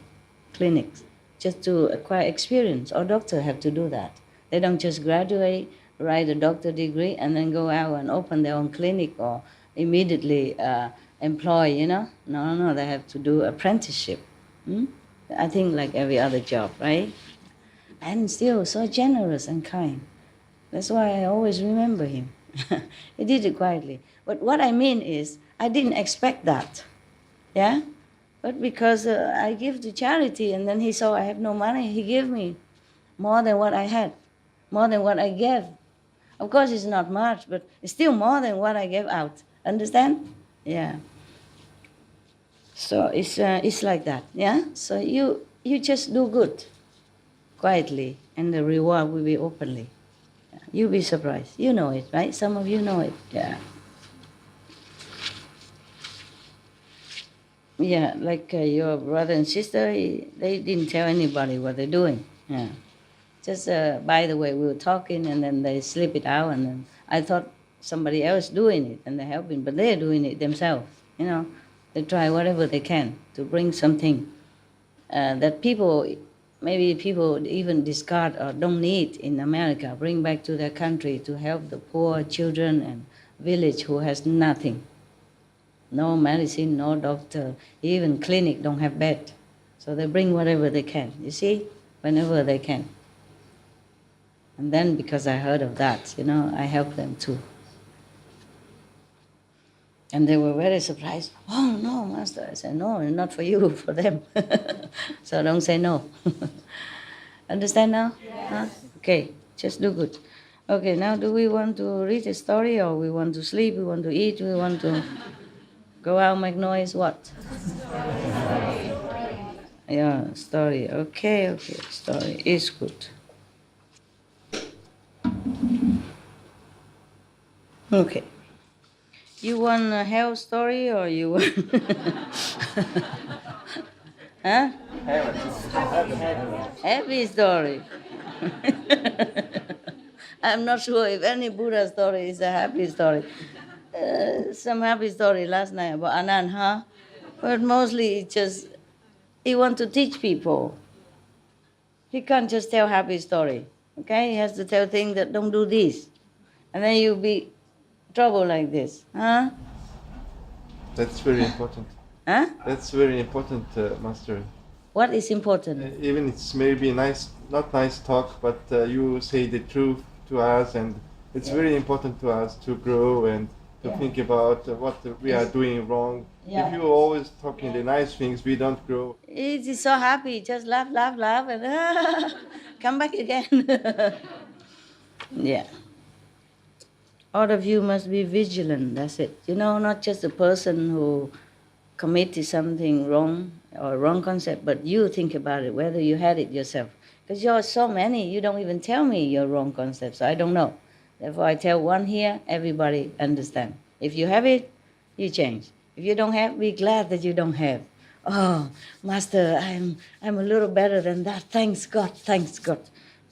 clinics just to acquire experience. All doctors have to do that. They don't just graduate, write a doctor degree, and then go out and open their own clinic or immediately employ, you know. No, they have to do apprenticeship. I think like every other job, right? And still so generous and kind. That's why I always remember him. He did it quietly. But what I mean is, I didn't expect that, yeah? But because I give to charity, and then he saw I have no money, he gave me more than what I had, more than what I gave. Of course, it's not much, but it's still more than what I gave out. Understand? Yeah. So it's like that, yeah? So you just do good, quietly, and the reward will be openly. You'll be surprised. You know it, right? Some of you know it, yeah. Yeah, like your brother and sister, they didn't tell anybody what they're doing, yeah. Just, by the way, we were talking, and then they slip it out, and then I thought somebody else doing it, and they're helping, but they're doing it themselves, you know. They try whatever they can to bring something that maybe people even discard or don't need in America, bring back to their country to help the poor children and village who has nothing. No medicine, no doctor, even clinic don't have bed. So they bring whatever they can, you see, whenever they can. And then because I heard of that, you know, I helped them too. And they were very surprised. Oh, no, Master. I said, no, not for you, for them. So don't say no. Understand now? Yes. Huh? Okay, just do good. Okay, now do we want to read a story, or we want to sleep, we want to eat, we want to go out, make noise, what? Yeah, story. Okay, story is good. Okay. You want a hell story, or you want... Huh? Happy story. I'm not sure if any Buddha story is a happy story. Some happy story last night about Anand, huh? But mostly it's just, he wants to teach people. He can't just tell happy story, okay? He has to tell things that don't do this. And then you'll be trouble like this, huh? That's very important. Huh? That's very important, Master. What is important? Even it's maybe nice, not nice talk, but you say the truth to us, and it's very important to us to grow and to think about what we are doing wrong. If you always talking the nice things, we don't grow. It is so happy. Just laugh, laugh, laugh, and come back again. Yeah. All of you must be vigilant. That's it. You know, not just the person who committed something wrong or wrong concept, but you think about it, whether you had it yourself. Because you're so many, you don't even tell me your wrong concept, so I don't know. Therefore, I tell one here, everybody understand. If you have it, you change. If you don't have, be glad that you don't have. Oh, Master, I'm a little better than that. Thanks God, thanks God.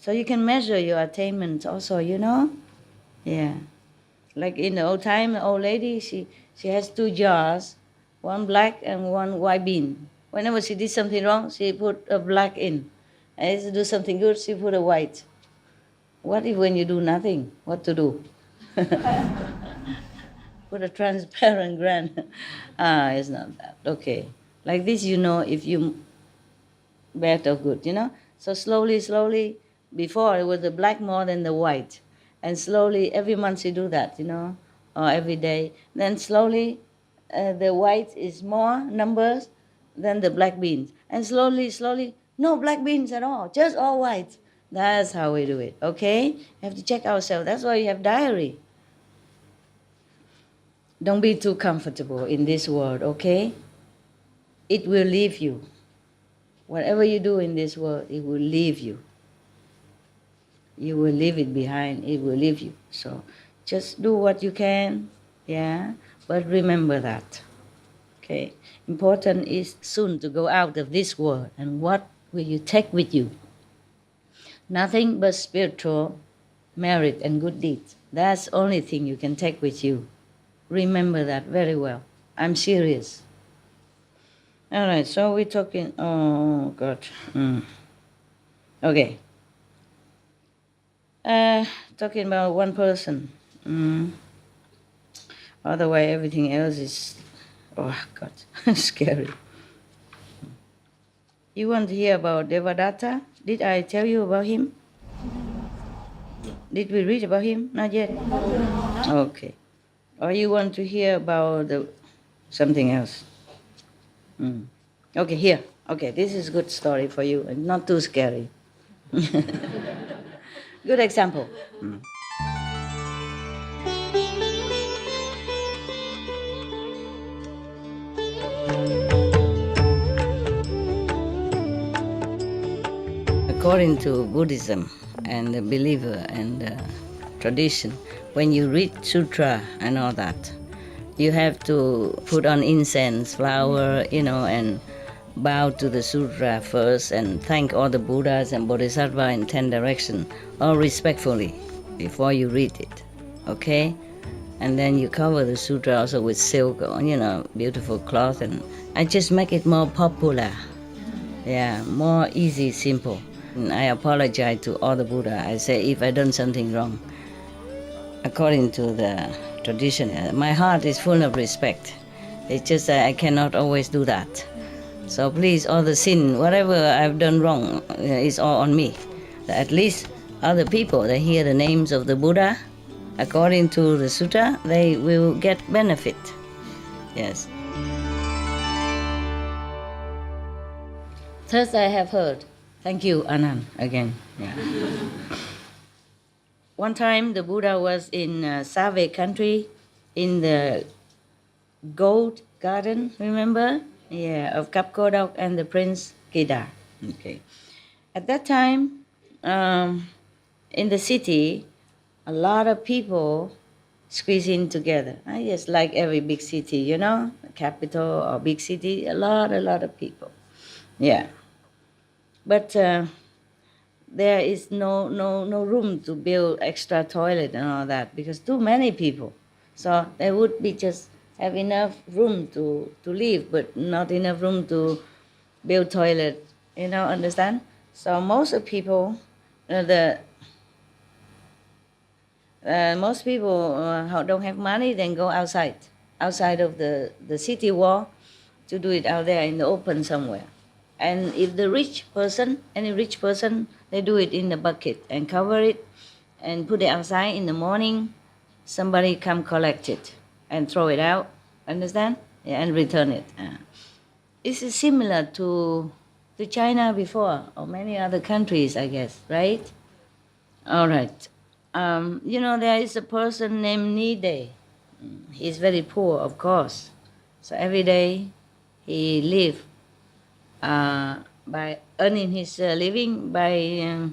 So you can measure your attainment also, you know? Yeah. Like in the old time, the old lady, she has 2 jars, one black and one white bean. Whenever she did something wrong, she put a black in. And if she do something good, she put a white. What if when you do nothing? What to do? Put a transparent grand. It's not that. Okay. Like this, you know if you bad or good, you know? So slowly, slowly, before it was the black more than the white. And slowly, every month you do that, you know, or every day. Then slowly, the white is more numbers than the black beans. And slowly, slowly, no black beans at all, just all white. That's how we do it, okay? You have to check ourselves. That's why you have diary. Don't be too comfortable in this world, okay? It will leave you. Whatever you do in this world, it will leave you. You will leave it behind. It will leave you. So just do what you can, yeah? But remember that, okay? Important is soon to go out of this world. And what will you take with you? Nothing but spiritual merit and good deeds. That's the only thing you can take with you. Remember that very well. I'm serious. All right, so we're talking, oh God. Okay. Talking about one person. Otherwise, everything else is, oh God, scary. You want to hear about Devadatta? Did I tell you about him? Did we read about him? Not yet? Okay. Or you want to hear about something else? Okay, here. Okay, this is a good story for you and not too scary. Good example. According to Buddhism and the believer and the tradition, when you read sutra and all that, you have to put on incense, flower, you know, and bow to the sutra first and thank all the Buddhas and Bodhisattva in 10 directions, all respectfully, before you read it, okay? And then you cover the sutra also with silk, or, you know, beautiful cloth, and I just make it more popular. Yeah, more easy, simple. And I apologize to all the Buddha. I say if I done something wrong, according to the tradition, my heart is full of respect. It's just that I cannot always do that. So please, all the sin, whatever I've done wrong, is all on me. At least other people, they hear the names of the Buddha, according to the sutta, they will get benefit. Yes. Thus I have heard. Thank you, Anand, again. Yeah. One time the Buddha was in Save country, in the gold garden, remember? Yeah, of Kapkodok and the Prince Kedar. Okay. At that time, in the city, a lot of people squeeze in together. Just like every big city, you know, capital or big city, a lot of people. Yeah. But there is no room to build extra toilet and all that because too many people. So there would be just have enough room to live, but not enough room to build toilet. You know, understand? So most of people, most people who don't have money, then go outside of the city wall, to do it out there in the open somewhere. And if the rich person, any rich person, they do it in the bucket and cover it and put it outside in the morning. Somebody come collect it and throw it out. Understand? Yeah, and return it. This is similar to China before, or many other countries, I guess, right? All right. There is a person named Nide. He's very poor, of course. So every day he live by earning his living by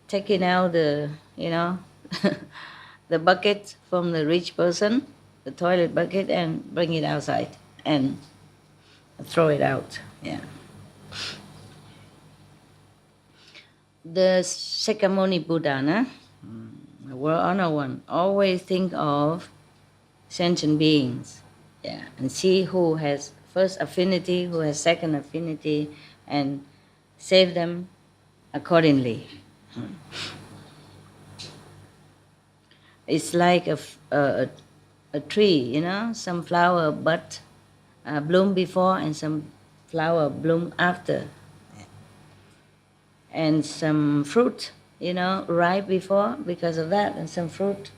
taking out the, the bucket from the rich person, the toilet bucket, and bring it outside and throw it out. Yeah. The Sakyamuni Buddha, the world honor one, always think of sentient beings, and see who has first affinity, who has second affinity, and save them accordingly. It's like a tree, some flower bud bloom before and some flower bloom after. And some fruit, ripe before because of that, and some fruit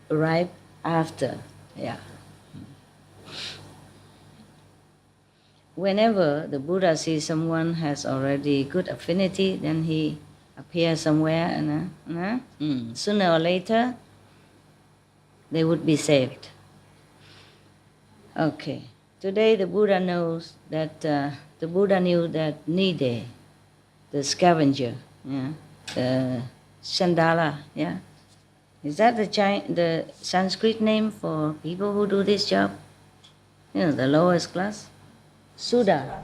ripe after. Yeah. Whenever the Buddha sees someone has already good affinity, then he appears somewhere, and sooner or later they would be saved. Okay. Today the Buddha knows that the Buddha knew that Nide, the scavenger, the Chandala, is that the Sanskrit name for people who do this job? The lowest class? Sudra.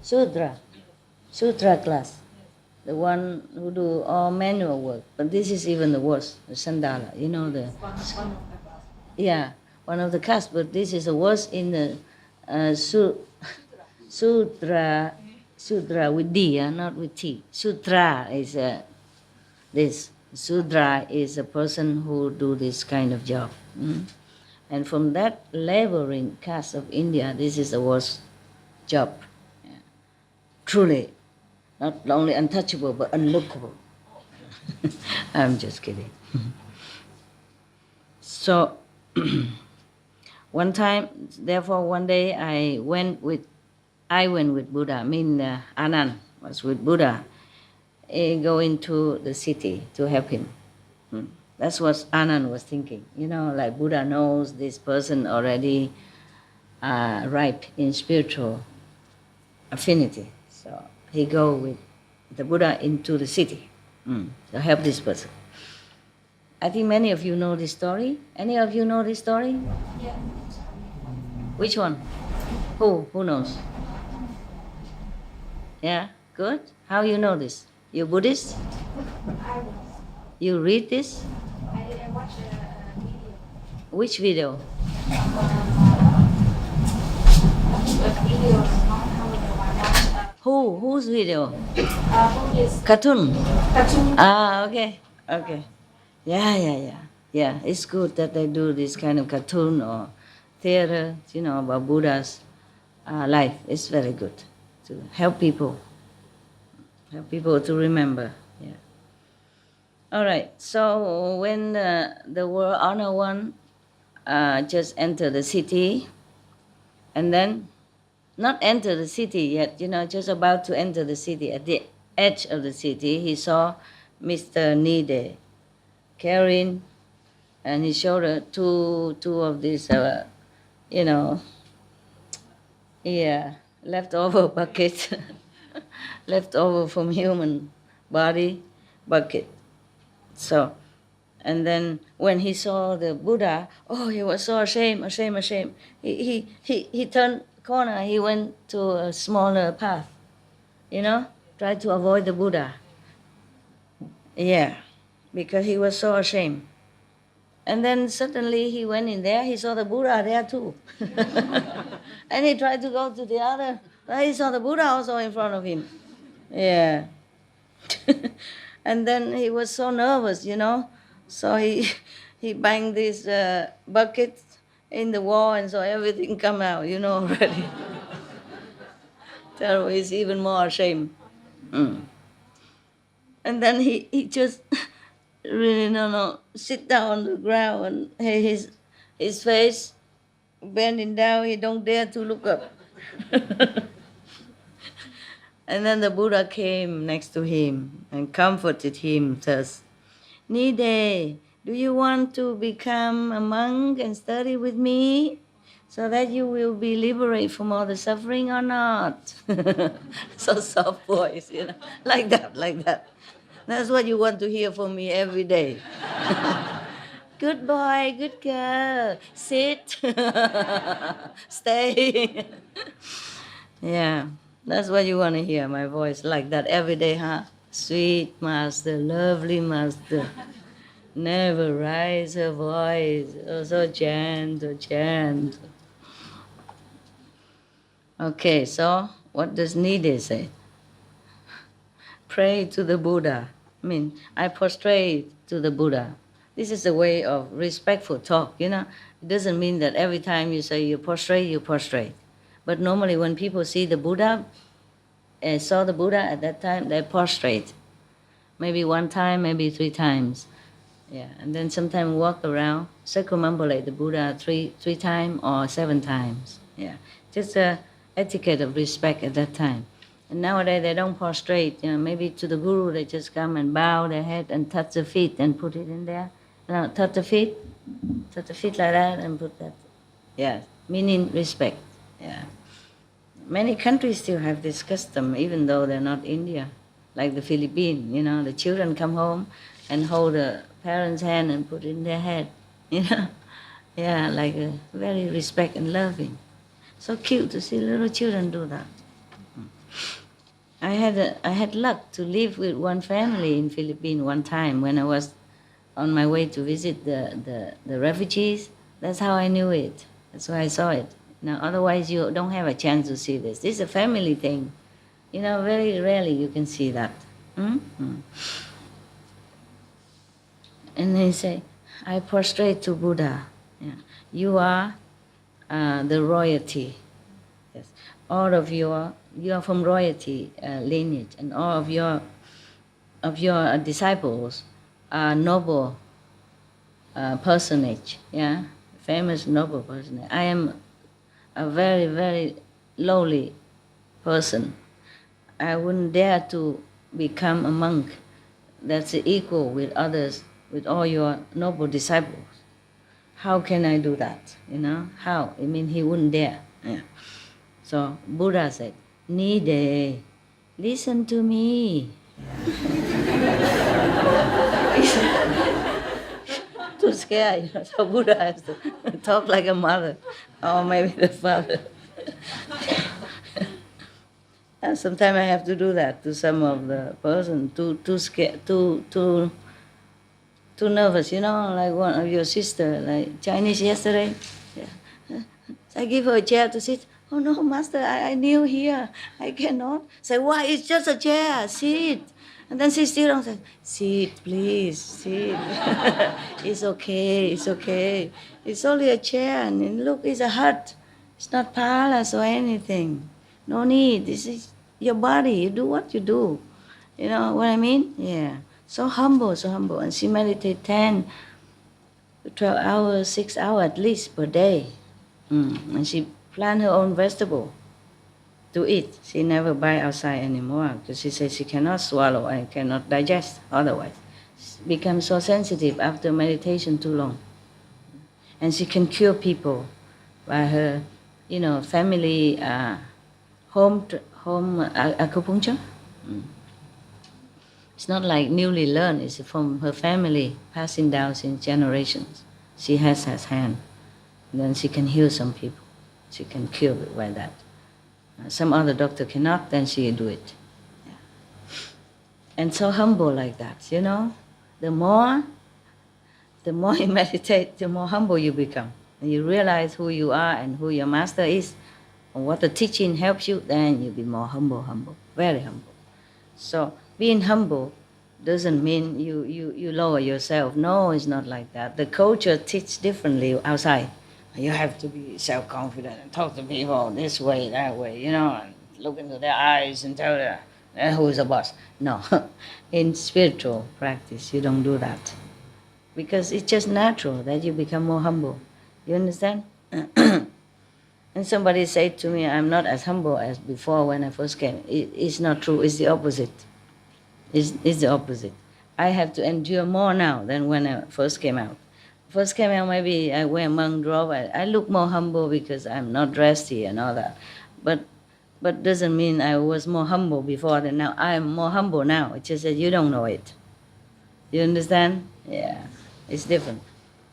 Sutra class. The one who do all manual work. But this is even the worst, the Chandala. One of the castes, but this is the worst in the Sudra with D, not with T. Sutra is this. Sudra is a person who do this kind of job. And from that laboring caste of India, this is the worst job. Truly, not only untouchable, but unlookable. I'm just kidding. So, one day I went with Buddha. Anand was with Buddha, going to the city to help him. That's what Anand was thinking. Like Buddha knows this person already ripe in spiritual affinity. So he go with the Buddha into the city to help this person. I think many of you know this story. Any of you know this story? Yeah. Which one? Who knows? Yeah, good. How you know this? You Buddhist? I was. You read this? I watched a video. Which video? A video long time ago. I watched. Whose video? Buddhist Cartoon. cartoon. Okay. Yeah. It's good that they do this kind of cartoon or theater, about Buddha's life. It's very good to help people to remember. Yeah. All right. So when the world honor one just enter the city, and then not enter the city yet, just about to enter the city. At the edge of the city, he saw Mr. Nide carrying on his shoulder two of these, leftover bucket, leftover from human body bucket. So, and then when he saw the Buddha, he was so ashamed. He turned corner. He went to a smaller path, tried to avoid the Buddha. Yeah, because he was so ashamed. And then suddenly he went in there. He saw the Buddha there too, and he tried to go to the other. He saw the Buddha also in front of him. Yeah. And then he was so nervous, so he banged this bucket in the war, and so everything come out, already. Taro is even more ashamed. Mm. And then he just really no sit down on the ground, and his face bending down. He don't dare to look up. And then the Buddha came next to him and comforted him, says, Nide, do you want to become a monk and study with me so that you will be liberated from all the suffering or not? So soft voice, like that, like that. That's what you want to hear from me every day. Good boy, good girl, sit, stay. Yeah, that's what you want to hear, my voice like that every day, huh? Sweet master, lovely master. Never raise her voice. Oh, so gentle, gentle. Okay, so what does Nide say? Pray to the Buddha. I prostrate to the Buddha. This is a way of respectful talk, It doesn't mean that every time you say you prostrate, you prostrate. But normally when people see the Buddha, saw the Buddha at that time, they prostrate. Maybe one time, maybe 3 times. Yeah, and then sometimes walk around, circumambulate the Buddha three times or 7 times. Yeah, just a etiquette of respect at that time. And nowadays they don't prostrate. Maybe to the Guru they just come and bow their head and touch the feet and put it in there. Touch the feet like that and put that. Yeah, meaning respect. Yeah, many countries still have this custom, even though they're not India, like the Philippines. The children come home and hold the parents' hand and put it in their head. Yeah, like a very respect and loving. So cute to see little children do that. I had luck to live with one family in Philippines one time when I was on my way to visit the refugees. That's how I knew it. That's why I saw it. Now, otherwise you don't have a chance to see this. This is a family thing. Very rarely you can see that. Mm-hmm. And they say, I prostrate to Buddha. Yeah. You are the royalty. Yes. All of you are from royalty lineage, and all of your disciples are noble personage. Yeah, famous noble personage. I am a very, very lowly person. I wouldn't dare to become a monk that's equal with others, with all your noble disciples. How can I do that? How? He wouldn't dare. Yeah. So Buddha said, Nide, listen to me. Too scared, so Buddha has to talk like a mother, or maybe the father. And sometimes I have to do that to some of the person, too scared, too nervous, like one of your sister, like Chinese yesterday. Yeah. I give her a chair to sit. Oh no, master, I kneel here. I cannot. Say, why? It's just a chair. Sit. And then she still don't say, sit, please, sit. It's okay, it's okay. It's only a chair, and look, it's a hut. It's not palace or anything. No need. This is your body. You do what you do. You know what I mean? Yeah. So humble, so humble. And she meditates 10 to 12 hours, 6 hours at least per day. And she plant her own vegetable to eat. She never buy outside anymore because she says she cannot swallow and cannot digest otherwise. She becomes so sensitive after meditation too long. And she can cure people by her, family home acupuncture. It's not like newly learned. It's from her family, passing down since generations. She has hand. And then she can heal some people. She can cure it by that. Some other doctor cannot, then she do it. Yeah. And so humble like that, The more you meditate, the more humble you become. And you realize who you are and who your master is, and what the teaching helps you, then you be more humble, very humble. So being humble doesn't mean you lower yourself. No, it's not like that. The culture teaches differently outside. You have to be self-confident and talk to people this way, that way, and look into their eyes and tell them who is the boss. No, in spiritual practice, you don't do that because it's just natural that you become more humble. You understand? And somebody said to me, I'm not as humble as before when I first came. It's not true. It's the opposite. It's the opposite. I have to endure more now than when I first came out. First came out, maybe I wear monk robe. I look more humble because I'm not dressed here and all that. But doesn't mean I was more humble before than now. I am more humble now. It's just that you don't know it. You understand? Yeah. It's different.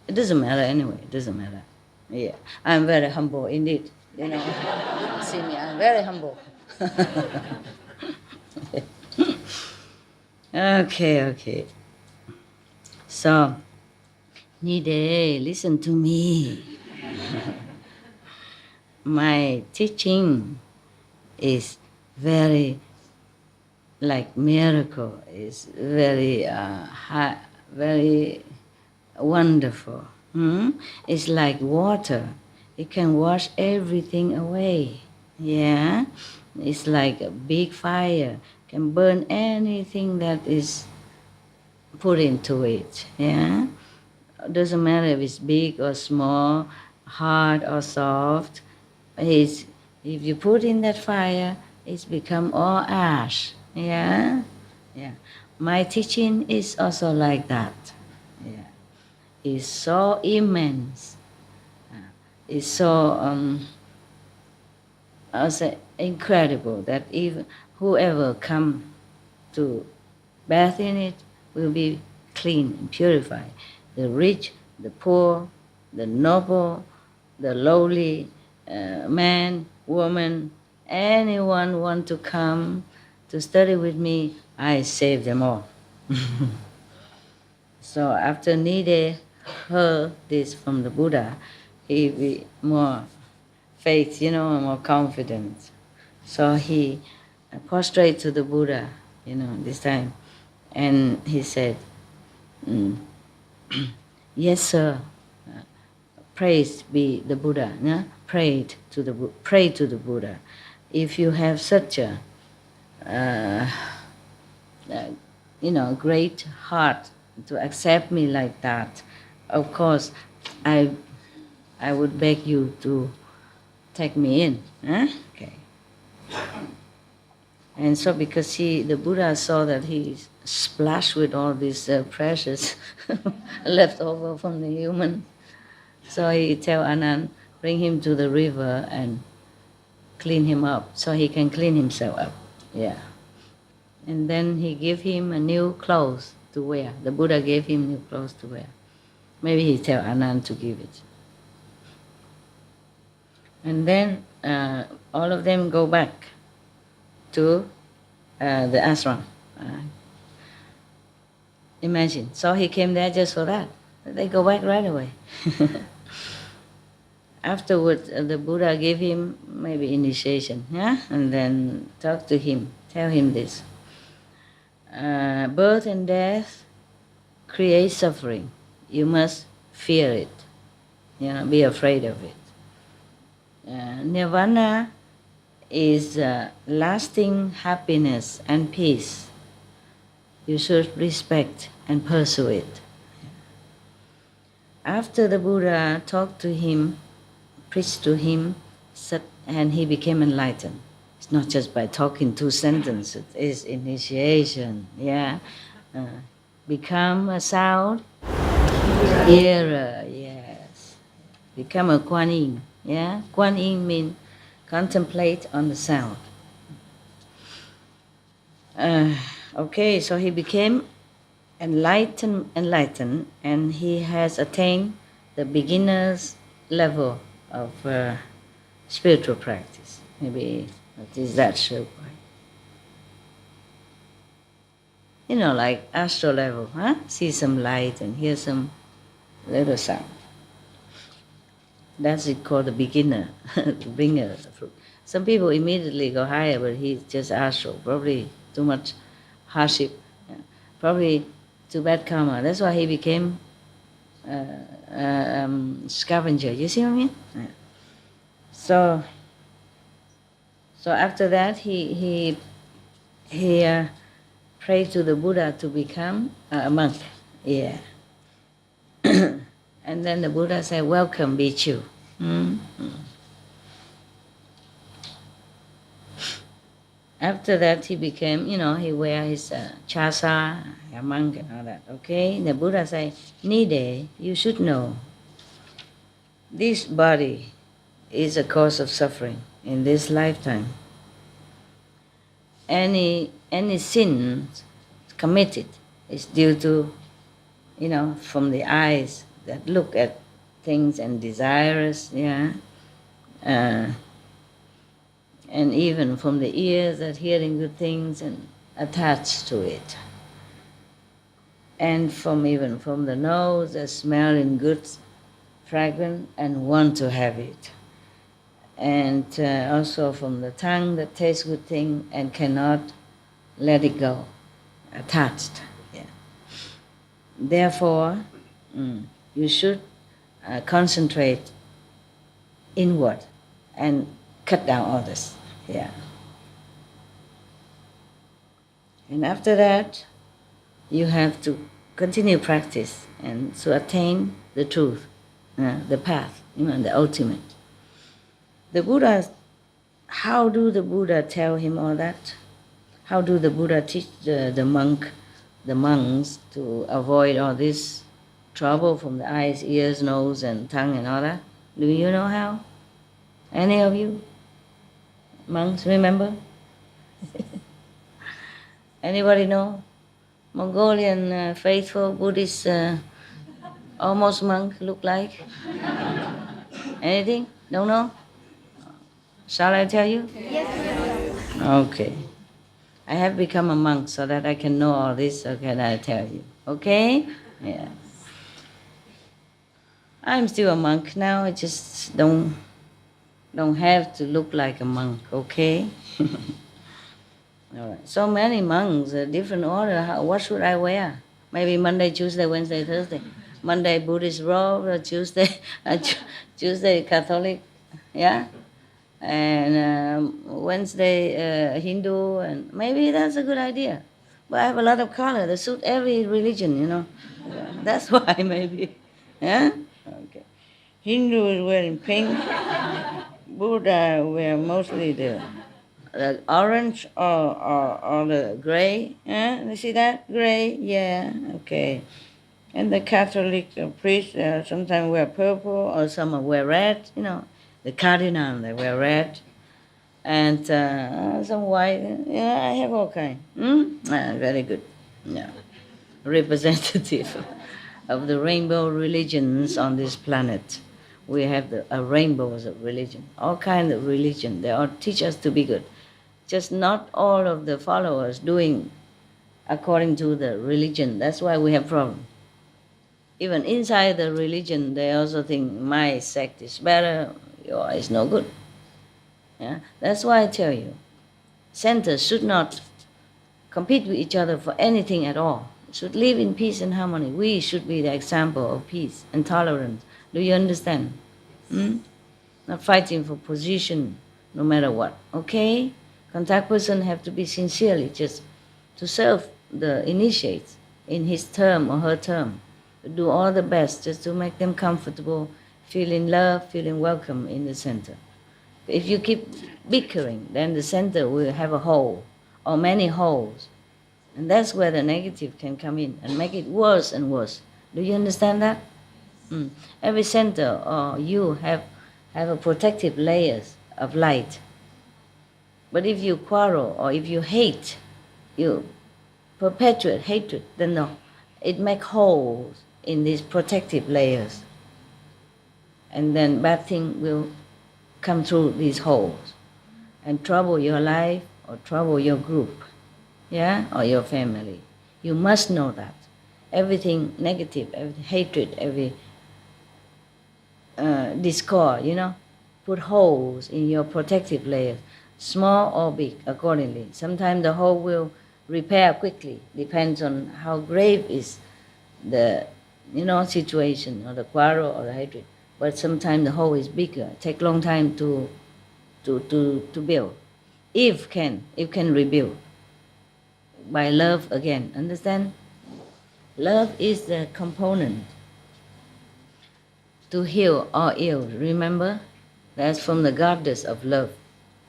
It doesn't matter anyway. It doesn't matter. Yeah. I'm very humble indeed. See me, I'm very humble. Okay. So, Nide, listen to me. My teaching is very like miracle. It's very very wonderful. It's like water. It can wash everything away. Yeah, it's like a big fire. Can burn anything that is put into it. Yeah, doesn't matter if it's big or small, hard or soft. If you put in that fire, it's become all ash. Yeah. My teaching is also like that. Yeah, it's so immense. It's so also incredible that even whoever come to bath in it will be clean and purified. The rich, the poor, the noble, the lowly, man, woman, anyone want to come to study with me, I save them all. So after Nide heard this from the Buddha, he be more faith, more confidence. So he prostrate to the Buddha, this time, and he said, "Yes, sir. Praise be the Buddha. Yeah? Pray to the Buddha. If you have such a, great heart to accept me like that, of course, I would beg you to take me in." Huh? Okay. And so because the Buddha saw that he splashed with all these precious left over from the human, so he tell Anand, bring him to the river and clean him up so he can clean himself up. Yeah. And then he gave him a new clothes to wear. The Buddha gave him new clothes to wear. Maybe he tell Anand to give it. And then all of them go back to the ashram. Imagine. So he came there just for that. They go back right away. Afterwards, the Buddha gave him maybe initiation, yeah? And then talk to him, tell him this. Birth and death create suffering. You must fear it, be afraid of it. Nirvana is lasting happiness and peace. You should respect and pursue it. After the Buddha talked to him, preached to him, and he became enlightened. It's not just by talking 2 sentences, it's initiation, yeah. Become a sound hearer, yes. Become a Kuan Yin, yeah. Kuan Yin means contemplate on the sound. Okay, so he became enlightened, and he has attained the beginner's level of spiritual practice. Maybe that is that shape, right? Like astral level, huh? See some light and hear some little sound. That's it called the beginner, the bringer of the fruit. Some people immediately go higher, but he's just astral, probably too much hardship, probably too bad karma. That's why he became scavenger. You see what I mean? Yeah. So after that, he prayed to the Buddha to become a monk. Yeah. And then the Buddha said, "Welcome, Bhikkhu." After that, he became, he wear his chasa, a monk and all that. Okay. The Buddha said, "Nide, you should know, this body is a cause of suffering in this lifetime. Any sin committed is due to, from the eyes that look at things and desires, yeah, and even from the ears that hearing good things and attached to it, and even from the nose that smelling good fragrance and want to have it, and also from the tongue that tastes good thing and cannot let it go, attached. Yeah. Therefore, you should concentrate inward and cut down all this. Yeah. And after that, you have to continue practice and to attain the truth, the path, the ultimate. The Buddha, how do the Buddha tell him all that? How do the Buddha teach the monks to avoid all this trouble from the eyes, ears, nose, and tongue and all that? Do you know how? Any of you? Monks, remember? Anybody know? Mongolian faithful Buddhist almost monk look like? Anything? Don't know? Shall I tell you? Yes. Okay. I have become a monk so that I can know all this, so can I tell you? Okay? Yeah. I'm still a monk now, I just don't have to look like a monk, okay? All right. So many monks, different order. What should I wear? Maybe Monday, Tuesday, Wednesday, Thursday. Monday Buddhist robe, or Tuesday Tuesday Catholic, yeah, and Wednesday Hindu, and maybe that's a good idea. But I have a lot of color that suit every religion, That's why maybe, yeah. Okay. Hindu is wearing pink. Buddha wear mostly the orange or the gray. You see that? Gray, yeah, okay. And the Catholic priests sometimes wear purple or some wear red, The cardinal, they wear red. And some white. Yeah, I have all kinds. Very good. Yeah. Representative of the rainbow religions on this planet. We have a rainbows of religion, all kinds of religion. They all teach us to be good. Just not all of the followers doing according to the religion. That's why we have problem. Even inside the religion, they also think my sect is better, yours is no good. Yeah? That's why I tell you, centers should not compete with each other for anything at all. Should live in peace and harmony. We should be the example of peace and tolerance. Do you understand? Not fighting for position, no matter what. Okay? Contact person have to be sincerely just to serve the initiates in his term or her term. To do all the best just to make them comfortable, feeling love, feeling welcome in the center. If you keep bickering, then the center will have a hole or many holes. And that's where the negative can come in and make it worse and worse. Do you understand that? Every center or you have a protective layers of light. But if you quarrel or if you hate, you perpetuate hatred, then no, it makes holes in these protective layers. And then bad thing will come through these holes and trouble your life or trouble your group, yeah, or your family. You must know that. Everything negative, every hatred, every discord, put holes in your protective layers, small or big, accordingly. Sometimes the hole will repair quickly, depends on how grave is the situation or the quarrel or the hatred. But sometimes the hole is bigger. Take long time to build. If can rebuild by love again. Understand? Love is the component to heal all ills. Remember? That's from the goddess of love,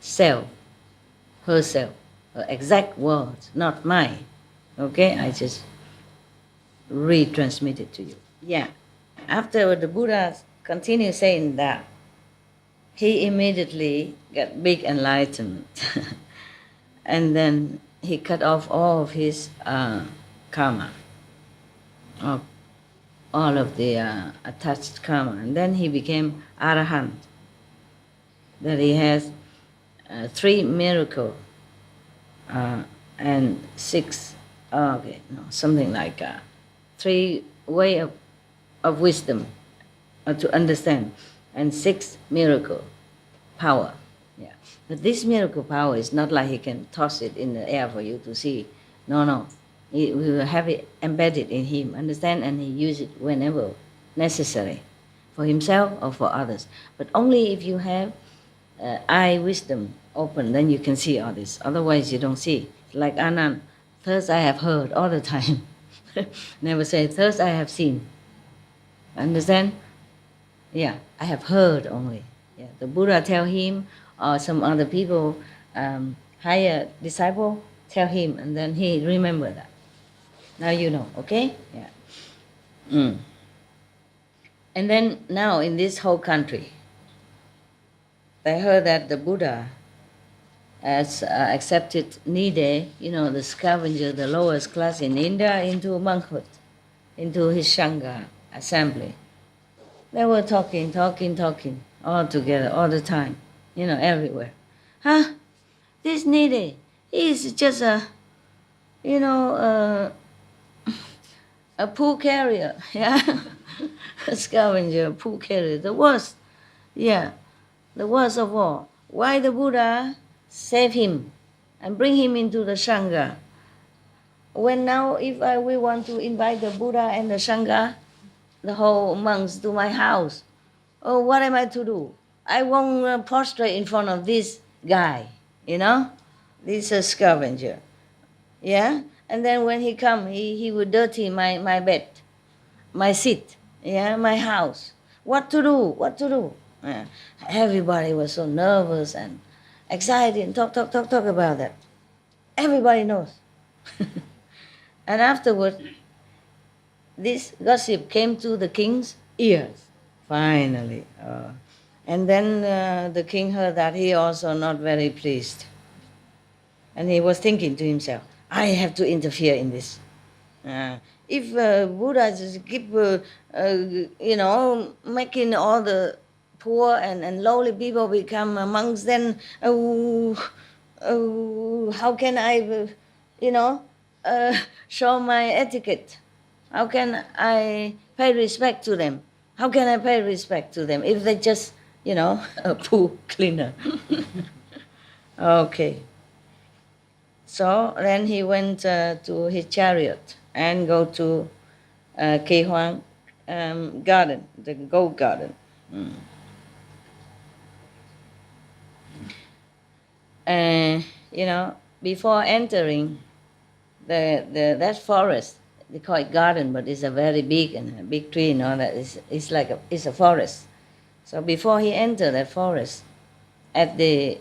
self, herself, her exact words, not mine. Okay? I just retransmit it to you. Yeah. After the Buddha continued saying that, he immediately got big enlightenment. And then he cut off all of his karma, all of the attached karma. And then he became Arahant. That he has 3 miracles and 6, something like 3 way of wisdom to understand, and 6 miracle power. Yeah. But this miracle power is not like he can toss it in the air for you to see. No. We will have it embedded in him, understand, and he use it whenever necessary, for himself or for others. But only if you have eye wisdom open, then you can see all this. Otherwise, you don't see. Like Anand, first I have heard all the time. Never say, first I have seen. Understand? Yeah, I have heard only. Yeah, the Buddha tell him, or some other people, higher disciple, tell him, and then he remember that. Now you know, okay? Yeah. And then now in this whole country, they heard that the Buddha has accepted Nide, the scavenger, the lowest class in India, into monkhood, into his Sangha assembly. They were talking, all together, all the time, everywhere. This Nide, he is just a pool carrier, yeah, a scavenger, a pool carrier, the worst, yeah, the worst of all. Why the Buddha save him and bring him into the Sangha? When now, if we want to invite the Buddha and the Sangha, the whole monks to my house, what am I to do? I won't prostrate in front of this guy, this scavenger, yeah. And then when he come, he would dirty my bed, my seat, yeah, my house. What to do? Yeah. Everybody was so nervous and excited and talk about that. Everybody knows. And afterward, this gossip came to the king's ears, finally. And then the king heard that. He also not very pleased. And he was thinking to himself, I have to interfere in this. If Buddha just keep, making all the poor and lowly people become monks, then how can I, show my etiquette? How can I pay respect to them? How can I pay respect to them if they just, a pool cleaner? Okay. So then he went to his chariot and go to Kỳ Hoang garden, the gold garden. Before entering that forest, they call it garden, but it's a very big and a big tree and all that. It's a forest. So before he entered that forest, at the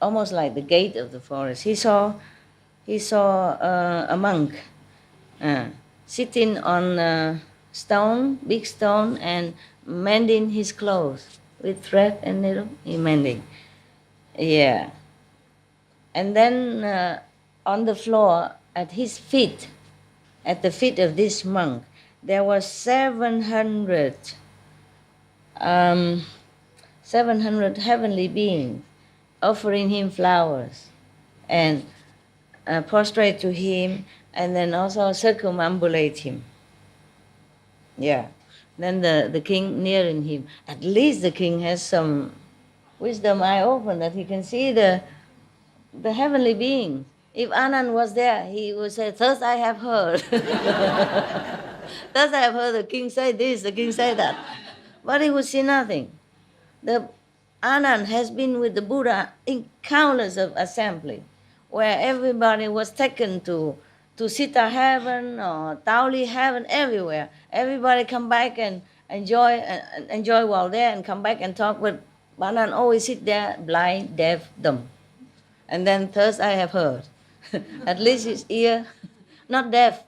almost like the gate of the forest, he saw a monk sitting on a stone, big stone, and mending his clothes with thread and needle. He mending, yeah. And then on the floor at his feet, at the feet of this monk, there was 700 heavenly beings offering him flowers and prostrate to him, and then also circumambulate him. Yeah. Then the king nearing him. At least the king has some wisdom eye open that he can see the heavenly beings. If Anand was there, he would say, thus I have heard. Thus I have heard the king say this, the king say that. But he would see nothing. The Anand has been with the Buddha in countless of assembly, where everybody was taken to Sita heaven or Taoli heaven, everywhere. Everybody come back and enjoy while there and come back and talk, but Anand always sit there blind, deaf, dumb. And then thus I have heard. At least his ear, not deaf,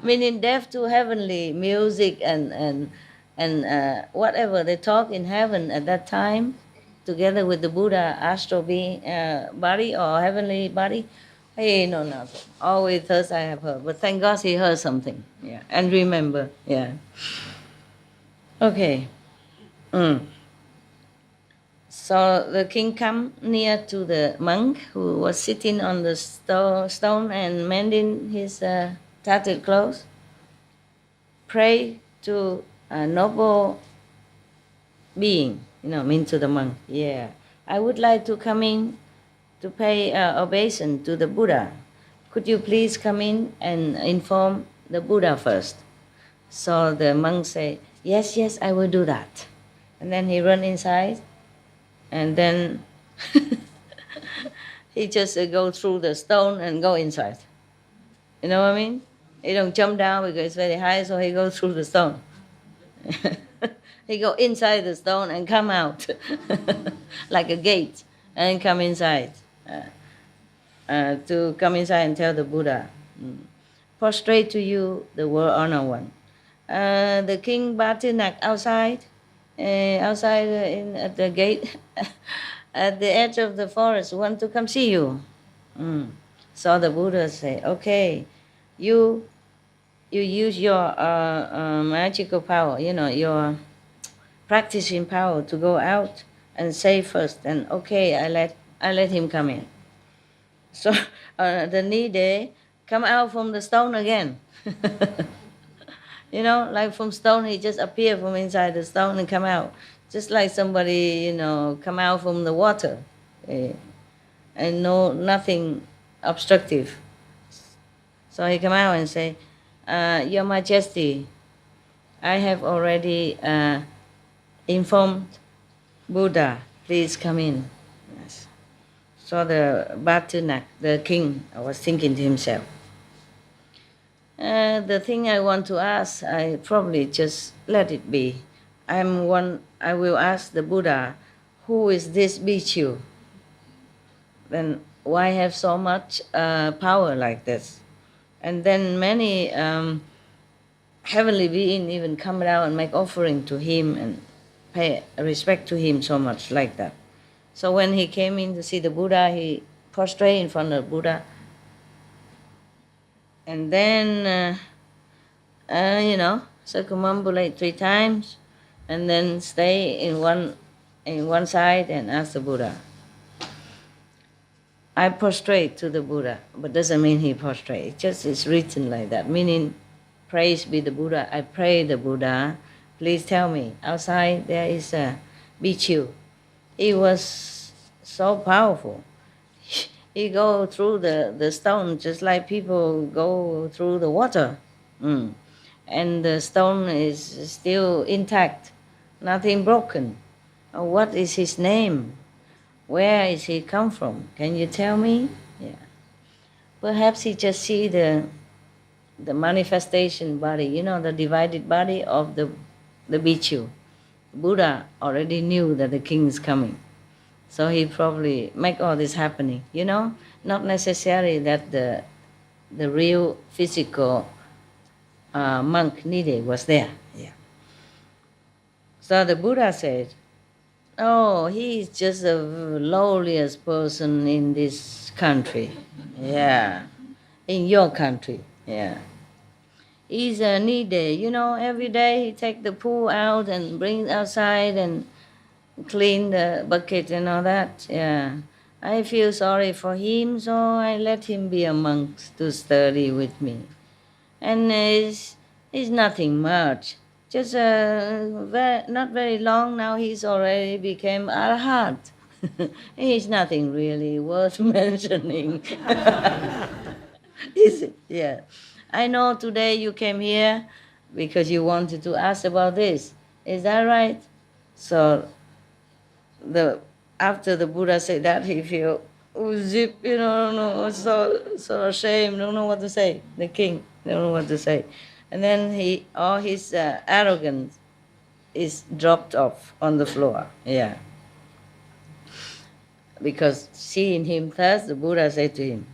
meaning deaf to heavenly music and whatever they talk in heaven at that time, together with the Buddha, astral body or heavenly body. He know nothing. Always thus I have heard. But thank God he heard something. Yeah. And remember. Yeah. Okay. So the king come near to the monk who was sitting on the stone and mending his tattered clothes. Pray to a noble being, mean to the monk. Yeah, I would like to come in to pay obeisance to the Buddha. Could you please come in and inform the Buddha first? So the monk say, yes, I will do that. And then he run inside, and then he just go through the stone and go inside. You know what I mean? He don't jump down because it's very high, so he goes through the stone. He go inside the stone and come out like a gate and come inside. To come inside and tell the Buddha, prostrate to you, the world honored one. The king Batinak outside at the gate, at the edge of the forest, want to come see you. So the Buddha say, okay, you use your magical power, your practicing power to go out and say first, and okay, I let him come in. So the Nide come out from the stone again. Like from stone, he just appear from inside the stone and come out. Just like somebody, come out from the water. And nothing obstructive. So he come out and say, Your Majesty, I have already informed Buddha, please come in. Yes. So the Batunak, the king, was thinking to himself, the thing I want to ask, I probably just let it be. I will ask the Buddha, who is this bhikkhu? Then why have so much power like this? And then many heavenly beings even come down and make offering to him and pay respect to him so much like that. So when he came in to see the Buddha, he prostrate in front of the Buddha. And then, circumambulate 3 times, and then stay in one side and ask the Buddha. I prostrate to the Buddha, but doesn't mean he prostrate. It just is written like that, meaning, praise be the Buddha. I pray the Buddha, please tell me, outside there is a bhikkhu. He was so powerful. He go through the stone just like people go through the water. And the stone is still intact, nothing broken. What is his name? Where is he come from? Can you tell me? Yeah. Perhaps he just see the manifestation body, the divided body of the bhikkhu. Buddha already knew that the king is coming. So he probably make all this happening, not necessarily that the real physical monk Nide was there. Yeah. So the Buddha said, oh, he is just the lowliest person in this country. Yeah. In your country. Yeah. He's a Nide, every day he take the pool out and bring it outside and clean the bucket and all that. Yeah. I feel sorry for him, so I let him be a monk to study with me. And it's nothing much. Just not very long now, he's already became arhat. He's nothing really worth mentioning. Is it? Yeah. I know today you came here because you wanted to ask about this. Is that right? So the after the Buddha said that, he feel zip, no, so ashamed, don't know what to say. The king don't know what to say, and then all his arrogance is dropped off on the floor. Yeah, because seeing him thus, the Buddha said to him,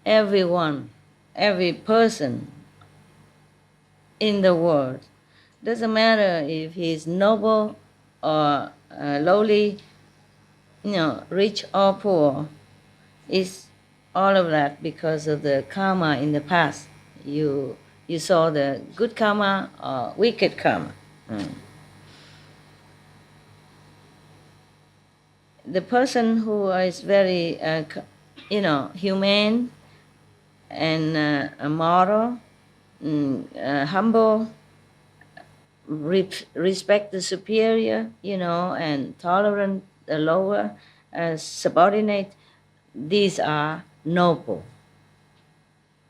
everyone, every person in the world, doesn't matter if he's noble or lowly, rich or poor, is all of that because of the karma in the past. You saw the good karma or wicked karma. Mm. The person who is very, humane and moral, humble, respect the superior, and tolerant the lower, subordinate, these are noble.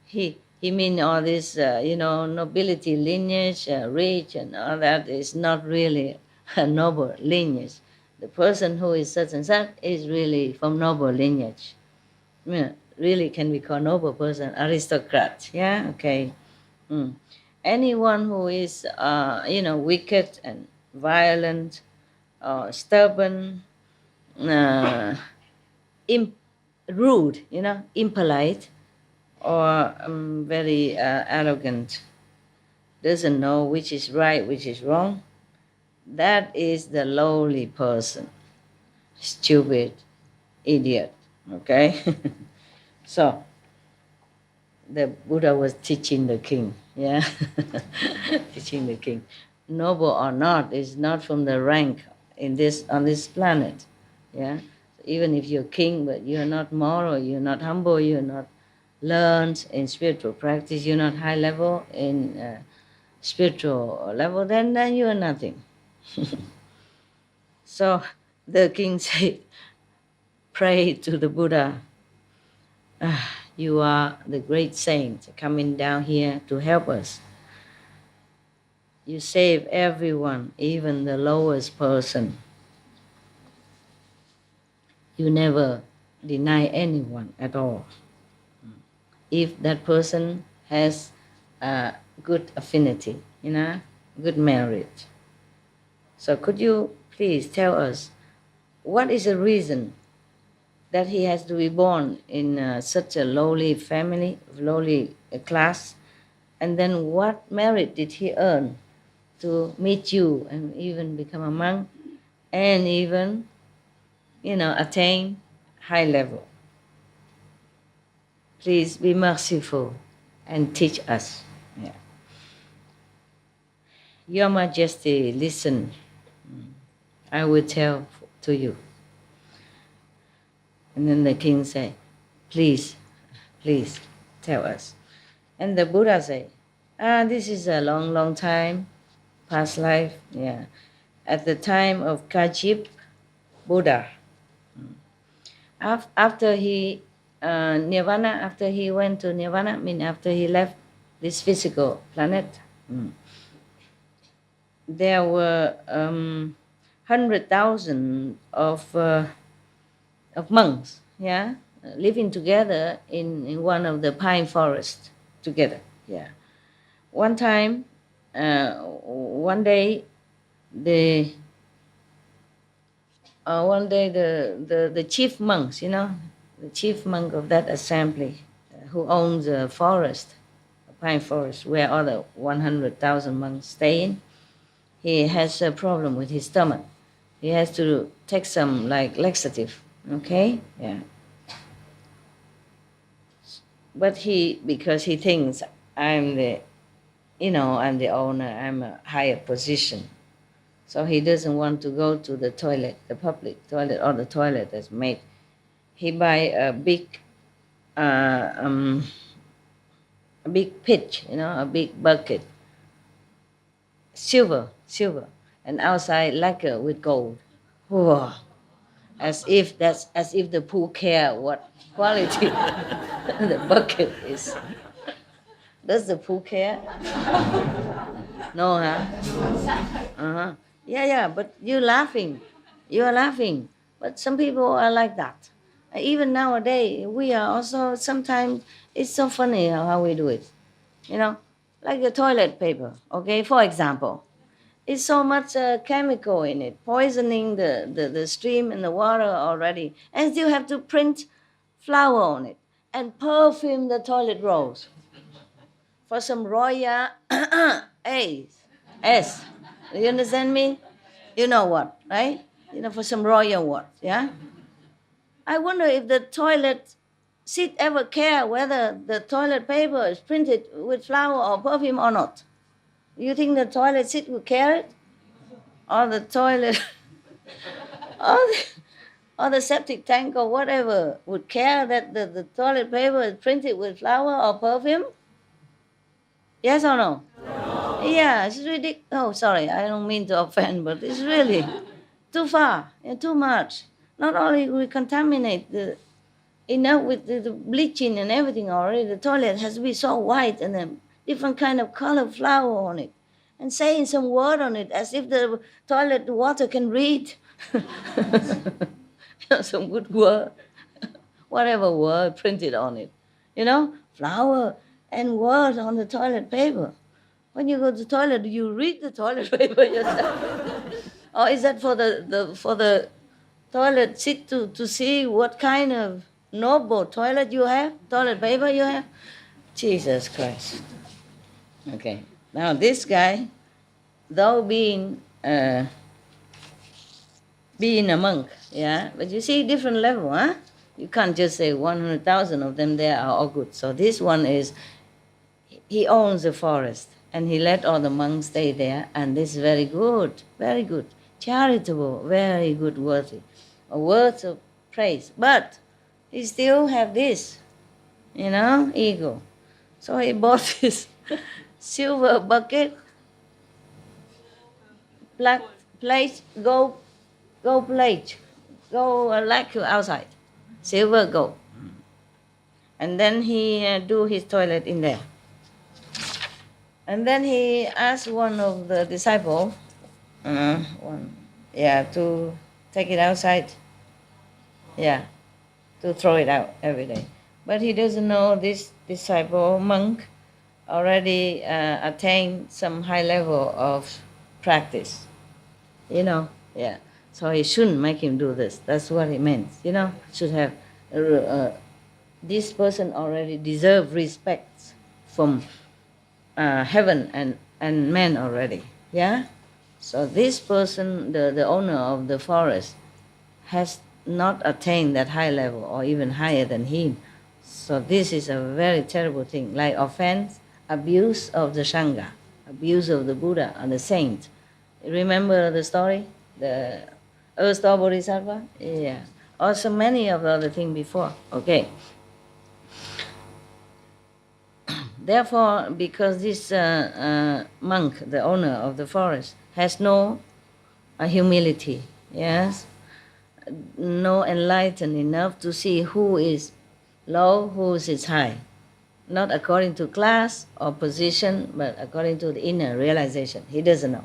He mean all this, nobility lineage, rich and all that is not really a noble lineage. The person who is such and such is really from noble lineage. Really can be called noble person, aristocrat. Yeah, okay. Mm. Anyone who is, wicked and violent, stubborn, uh, rude, impolite, or very arrogant, doesn't know which is right, which is wrong, that is the lowly person, stupid, idiot. Okay? So, the Buddha was teaching the king, yeah? Teaching the king. Noble or not is not from the rank on this planet, yeah? Even if you're king, but you're not moral, you're not humble, you're not learned in spiritual practice, you're not high level in spiritual level, then you are nothing. So the king said, pray to the Buddha. You are the great saint coming down here to help us. You save everyone, even the lowest person. You never deny anyone at all. If that person has a good affinity, good merit. So could you please tell us what is the reason that he has to be born in such a lowly family, lowly class, and then what merit did he earn to meet you and even become a monk and even, attain high level? Please be merciful and teach us. Yeah. Your Majesty, listen. I will tell to you. And then the king said, please tell us. And the Buddha said, this is a long, long time, past life. Yeah. At the time of Kajip Buddha, after he nirvana, after he went to nirvana, after he left this physical planet, there were 100,000 of monks, yeah, living together in one of the pine forests together. Yeah. One time, one day, the chief monks, the chief monk of that assembly, who owns a forest, a pine forest, where all the 100,000 monks stay in, he has a problem with his stomach. He has to take some laxative. Okay? Yeah. But because he thinks I'm the owner, I'm a higher position. So he doesn't want to go to the toilet, the public toilet or the toilet that's made. He buy a big pitch, a big bucket, silver, and outside lacquer with gold. Whoa. As if the pool care what quality the bucket is. Does the pool care? No, huh? Uh-huh. Yeah, but you're laughing. You are laughing. But some people are like that. Even nowadays, we are also sometimes, it's so funny how we do it. You know, like the toilet paper, okay, for example. It's so much chemical in it, poisoning the stream and the water already. And still have to print flower on it and perfume the toilet rolls for some royal S. Do you understand me? You know what, right? You know, for some royal what, yeah? I wonder if the toilet seat ever care whether the toilet paper is printed with flower or perfume or not. You think the toilet seat would care it? Or the toilet, or the septic tank or whatever would care that the toilet paper is printed with flower or perfume? Yes or no? Yeah, it's ridiculous. Oh, sorry, I don't mean to offend, but it's really too far and too much. Not only we contaminate the enough with the bleaching and everything already, the toilet has to be so white and a different kind of color flower on it, and saying some word on it as if the toilet water can read. Some good word, whatever word printed on it, flower and word on the toilet paper. When you go to the toilet, do you read the toilet paper yourself? Or is that for the toilet seat to see what kind of noble toilet paper you have? Jesus Christ. Okay, now this guy, though being a monk, yeah, but you see different level, huh? You can't just say 100,000 of them there are all good. So this one is, he owns the forest and he let all the monks stay there, and this is very good, charitable, very good, worthy, words of praise. But he still have this, ego. So he bought this silver bucket, black plate, gold plate, gold lacquer outside, silver gold. And then he do his toilet in there. And then he asked one of the disciples, to take it outside, to throw it out every day. But he doesn't know this disciple monk already attained some high level of practice, So he shouldn't make him do this. That's what he meant, should have, this person already deserve respect from heaven and man already, yeah? So this person, the owner of the forest, has not attained that high level or even higher than him. So this is a very terrible thing, like offense, abuse of the Sangha, abuse of the Buddha and the saint. Remember the story? The Earth-star Bodhisattva? Yeah. Also many of the other things before. Okay. Therefore, because this monk, the owner of the forest, has no humility, yes, no enlightened enough to see who is low, who is high, not according to class or position, but according to the inner realization. He doesn't know.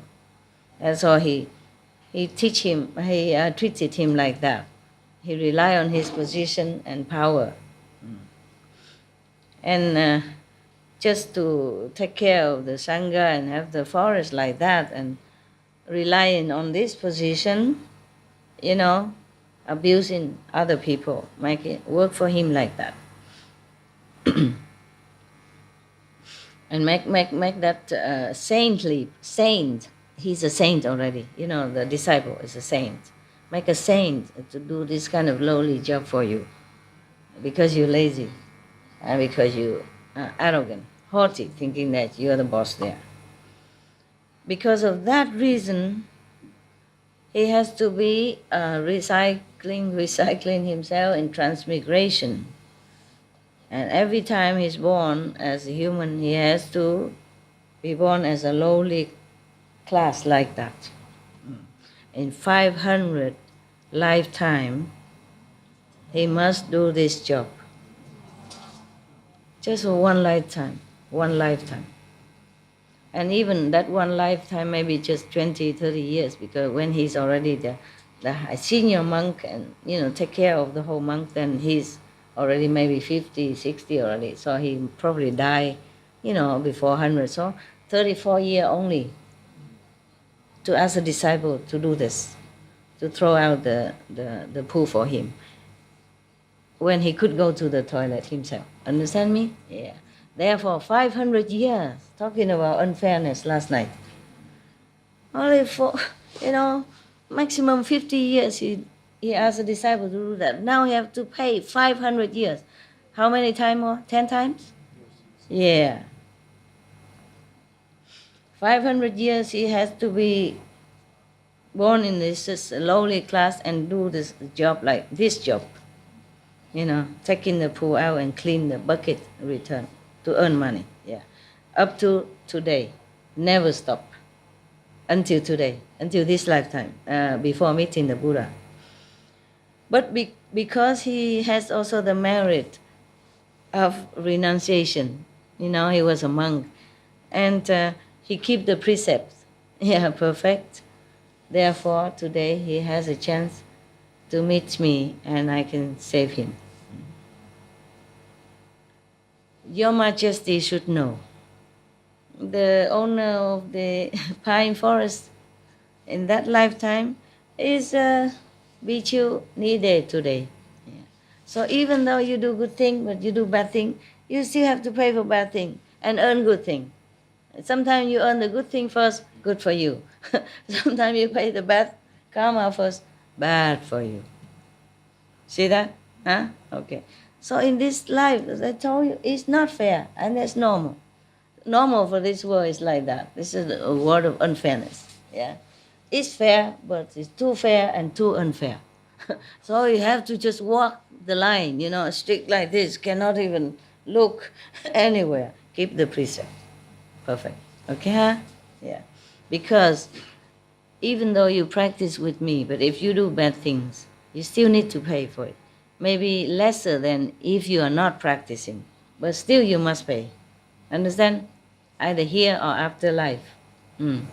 And so he treated him like that. He relied on his position and power. And just to take care of the Sangha and have the forest like that and relying on this position, abusing other people, make it work for him like that. And make that saint. He's a saint already. The disciple is a saint. Make a saint to do this kind of lowly job for you because you're lazy and because you are arrogant, haughty, thinking that you're the boss there. Because of that reason, he has to be recycling himself in transmigration. And every time he's born as a human, he has to be born as a lowly class like that. in 500 lifetime, he must do this job. Just for one lifetime, one lifetime. And even that one lifetime, maybe just 20, 30 years, because when he's already the senior monk and, take care of the whole monk, then he's already maybe 50, 60 already. So he probably die, before 100. So 34 years only to ask a disciple to do this, to throw out the poo for him, when he could go to the toilet himself. Understand me? Yeah. Therefore, 500 years, talking about unfairness last night. Only for, maximum 50 years he asked a disciple to do that. Now he have to pay 500 years. How many times more? 10 times? Yeah. 500 years he has to be born in this lowly class and do this job like this job. Taking the poo out and clean the bucket, return to earn money. Yeah. Up to today. Never stop. Until today. Until this lifetime. Before meeting the Buddha. But because he has also the merit of renunciation. He was a monk. And he keep the precepts. Yeah, perfect. Therefore, today he has a chance to meet me and I can save him. Your Majesty should know. The owner of the pine forest in that lifetime is Bichu Nide today. Yeah. So even though you do good thing, but you do bad thing, you still have to pay for bad thing and earn good thing. Sometimes you earn the good thing first, good for you. Sometimes you pay the bad karma first, bad for you. See that? Huh? Okay. So in this life, as I told you, it's not fair, and that's normal. Normal for this world is like that. This is a world of unfairness. Yeah, it's fair, but it's too fair and too unfair. So you have to just walk the line, strict like this, cannot even look anywhere. Keep the precept. Perfect. Okay, huh? Yeah. Because even though you practice with me, but if you do bad things, you still need to pay for it. Maybe lesser than if you are not practicing, but still you must pay. Understand? Either here or after life. And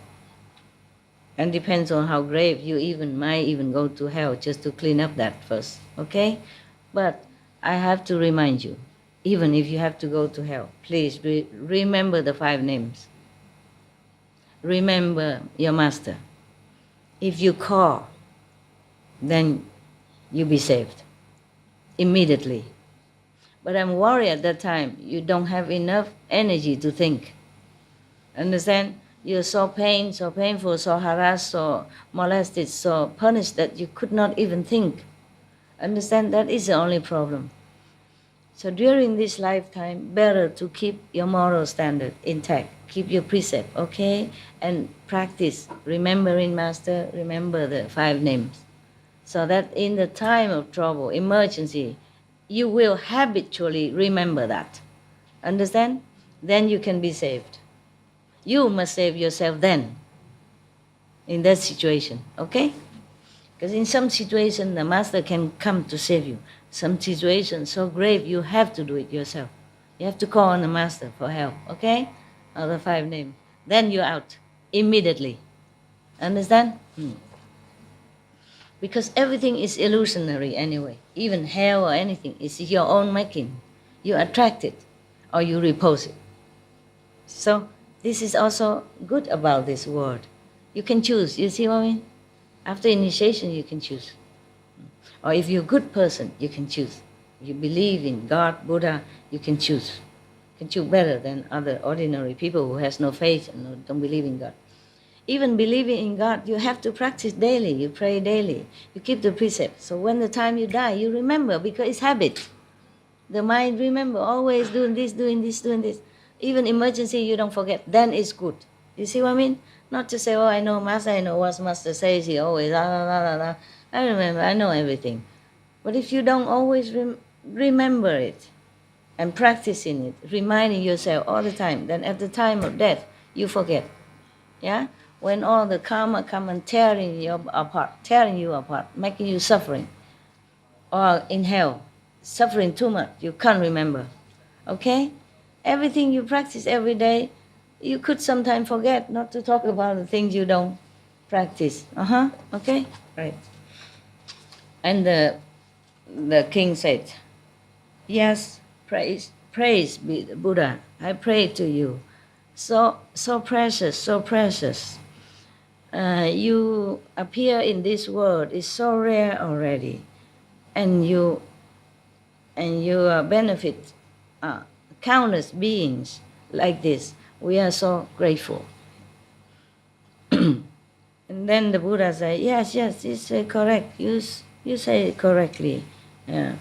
depends on how grave you might even go to hell just to clean up that first. Okay? But I have to remind you, even if you have to go to hell, please remember the 5 names. Remember your master. If you call, then you'll be saved immediately. But I'm worried at that time, you don't have enough energy to think. Understand? You're so painful, so harassed, so molested, so punished that you could not even think. Understand? That is the only problem. So during this lifetime, better to keep your moral standard intact. Keep your precept, okay? And practice remembering master, remember the 5 names. So that in the time of trouble, emergency, you will habitually remember that. Understand? Then you can be saved. You must save yourself then, in that situation, okay? Because in some situation, the master can come to save you. Some situation so grave, you have to do it yourself. You have to call on the master for help, okay? Of the 5 names. Then you're out immediately. Understand? Because everything is illusionary anyway. Even hell or anything is your own making. You attract it or you repose it. So this is also good about this world. You can choose. You see what I mean? After initiation, you can choose. Or if you're a good person, you can choose. If you believe in God, Buddha, you can choose. You can choose better than other ordinary people who has no faith and don't believe in God. Even believing in God, you have to practice daily. You pray daily. You keep the precepts. So when the time you die, you remember because it's habit. The mind remember always doing this, doing this, doing this. Even emergency, you don't forget. Then it's good. You see what I mean? Not to say, oh, I know Master, I know what Master says. He always, I remember, I know everything. But if you don't always remember it and practicing it, reminding yourself all the time, then at the time of death, you forget. Yeah? when all the karma come and tearing you apart, making you suffering, or in hell, suffering too much, you can't remember. Okay? Everything you practice every day, you could sometimes forget, not to talk about the things you don't practice. Okay? Right. And the king said, yes, praise be the Buddha. I pray to you. So precious, so precious. You appear in this world is so rare already, and you benefit countless beings like this. We are so grateful. And then the Buddha said, yes, it's correct. You say it correctly. Yeah.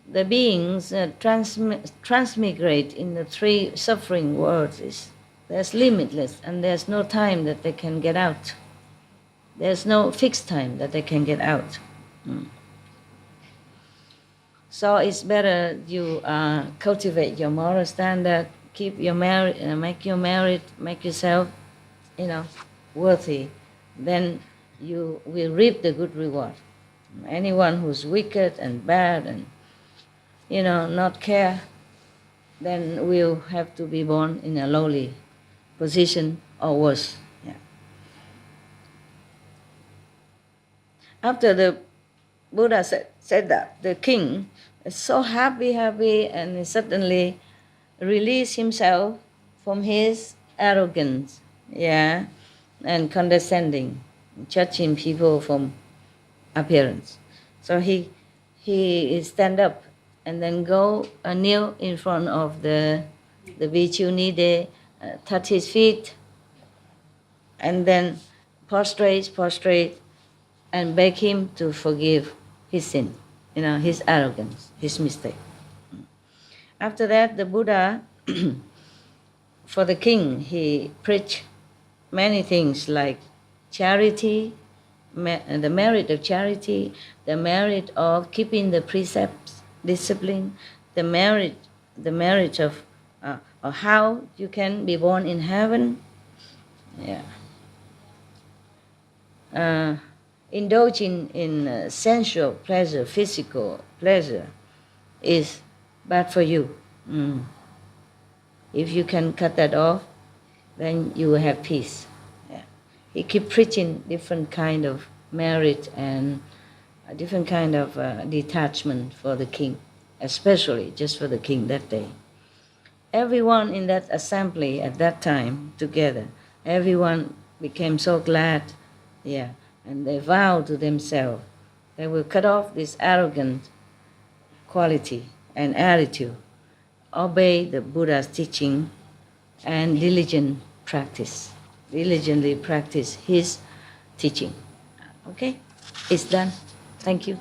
The beings transmigrate in the three suffering worlds. There's limitless, and there's no time that they can get out. There's no fixed time that they can get out. So it's better you cultivate your moral standard, keep your make yourself, worthy. Then you will reap the good reward. Anyone who's wicked and bad and not care, then will have to be born in a lowly position or worse. Yeah. After the Buddha said that, the king is so happy, and he suddenly released himself from his arrogance, and condescending, judging people from appearance. So he stand up and then go kneel in front of the bhikkhu Nide, touch his feet, and then prostrate, and beg him to forgive his sin, his arrogance, his mistake. After that, the Buddha, for the king, he preached many things like charity, the merit of charity, the merit of keeping the precepts, discipline, the merit of how you can be born in heaven. Indulging in sensual pleasure, physical pleasure, is bad for you. If you can cut that off, then you will have peace. He keep preaching different kind of merit and a different kind of detachment for the king, especially just for the king that day. Everyone in that assembly at that time together, everyone became so glad, and they vowed to themselves they will cut off this arrogant quality and attitude, obey the Buddha's teaching, and diligently practice his teaching. Okay? It's done. Thank you.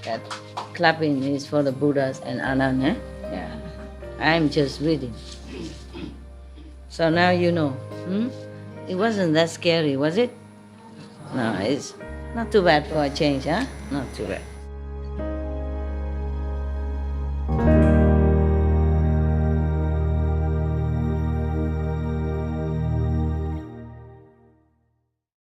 That clapping is for the Buddhas and Anand, I'm just reading. So now you know. It wasn't that scary, was it? No, it's not too bad for a change, Not too bad.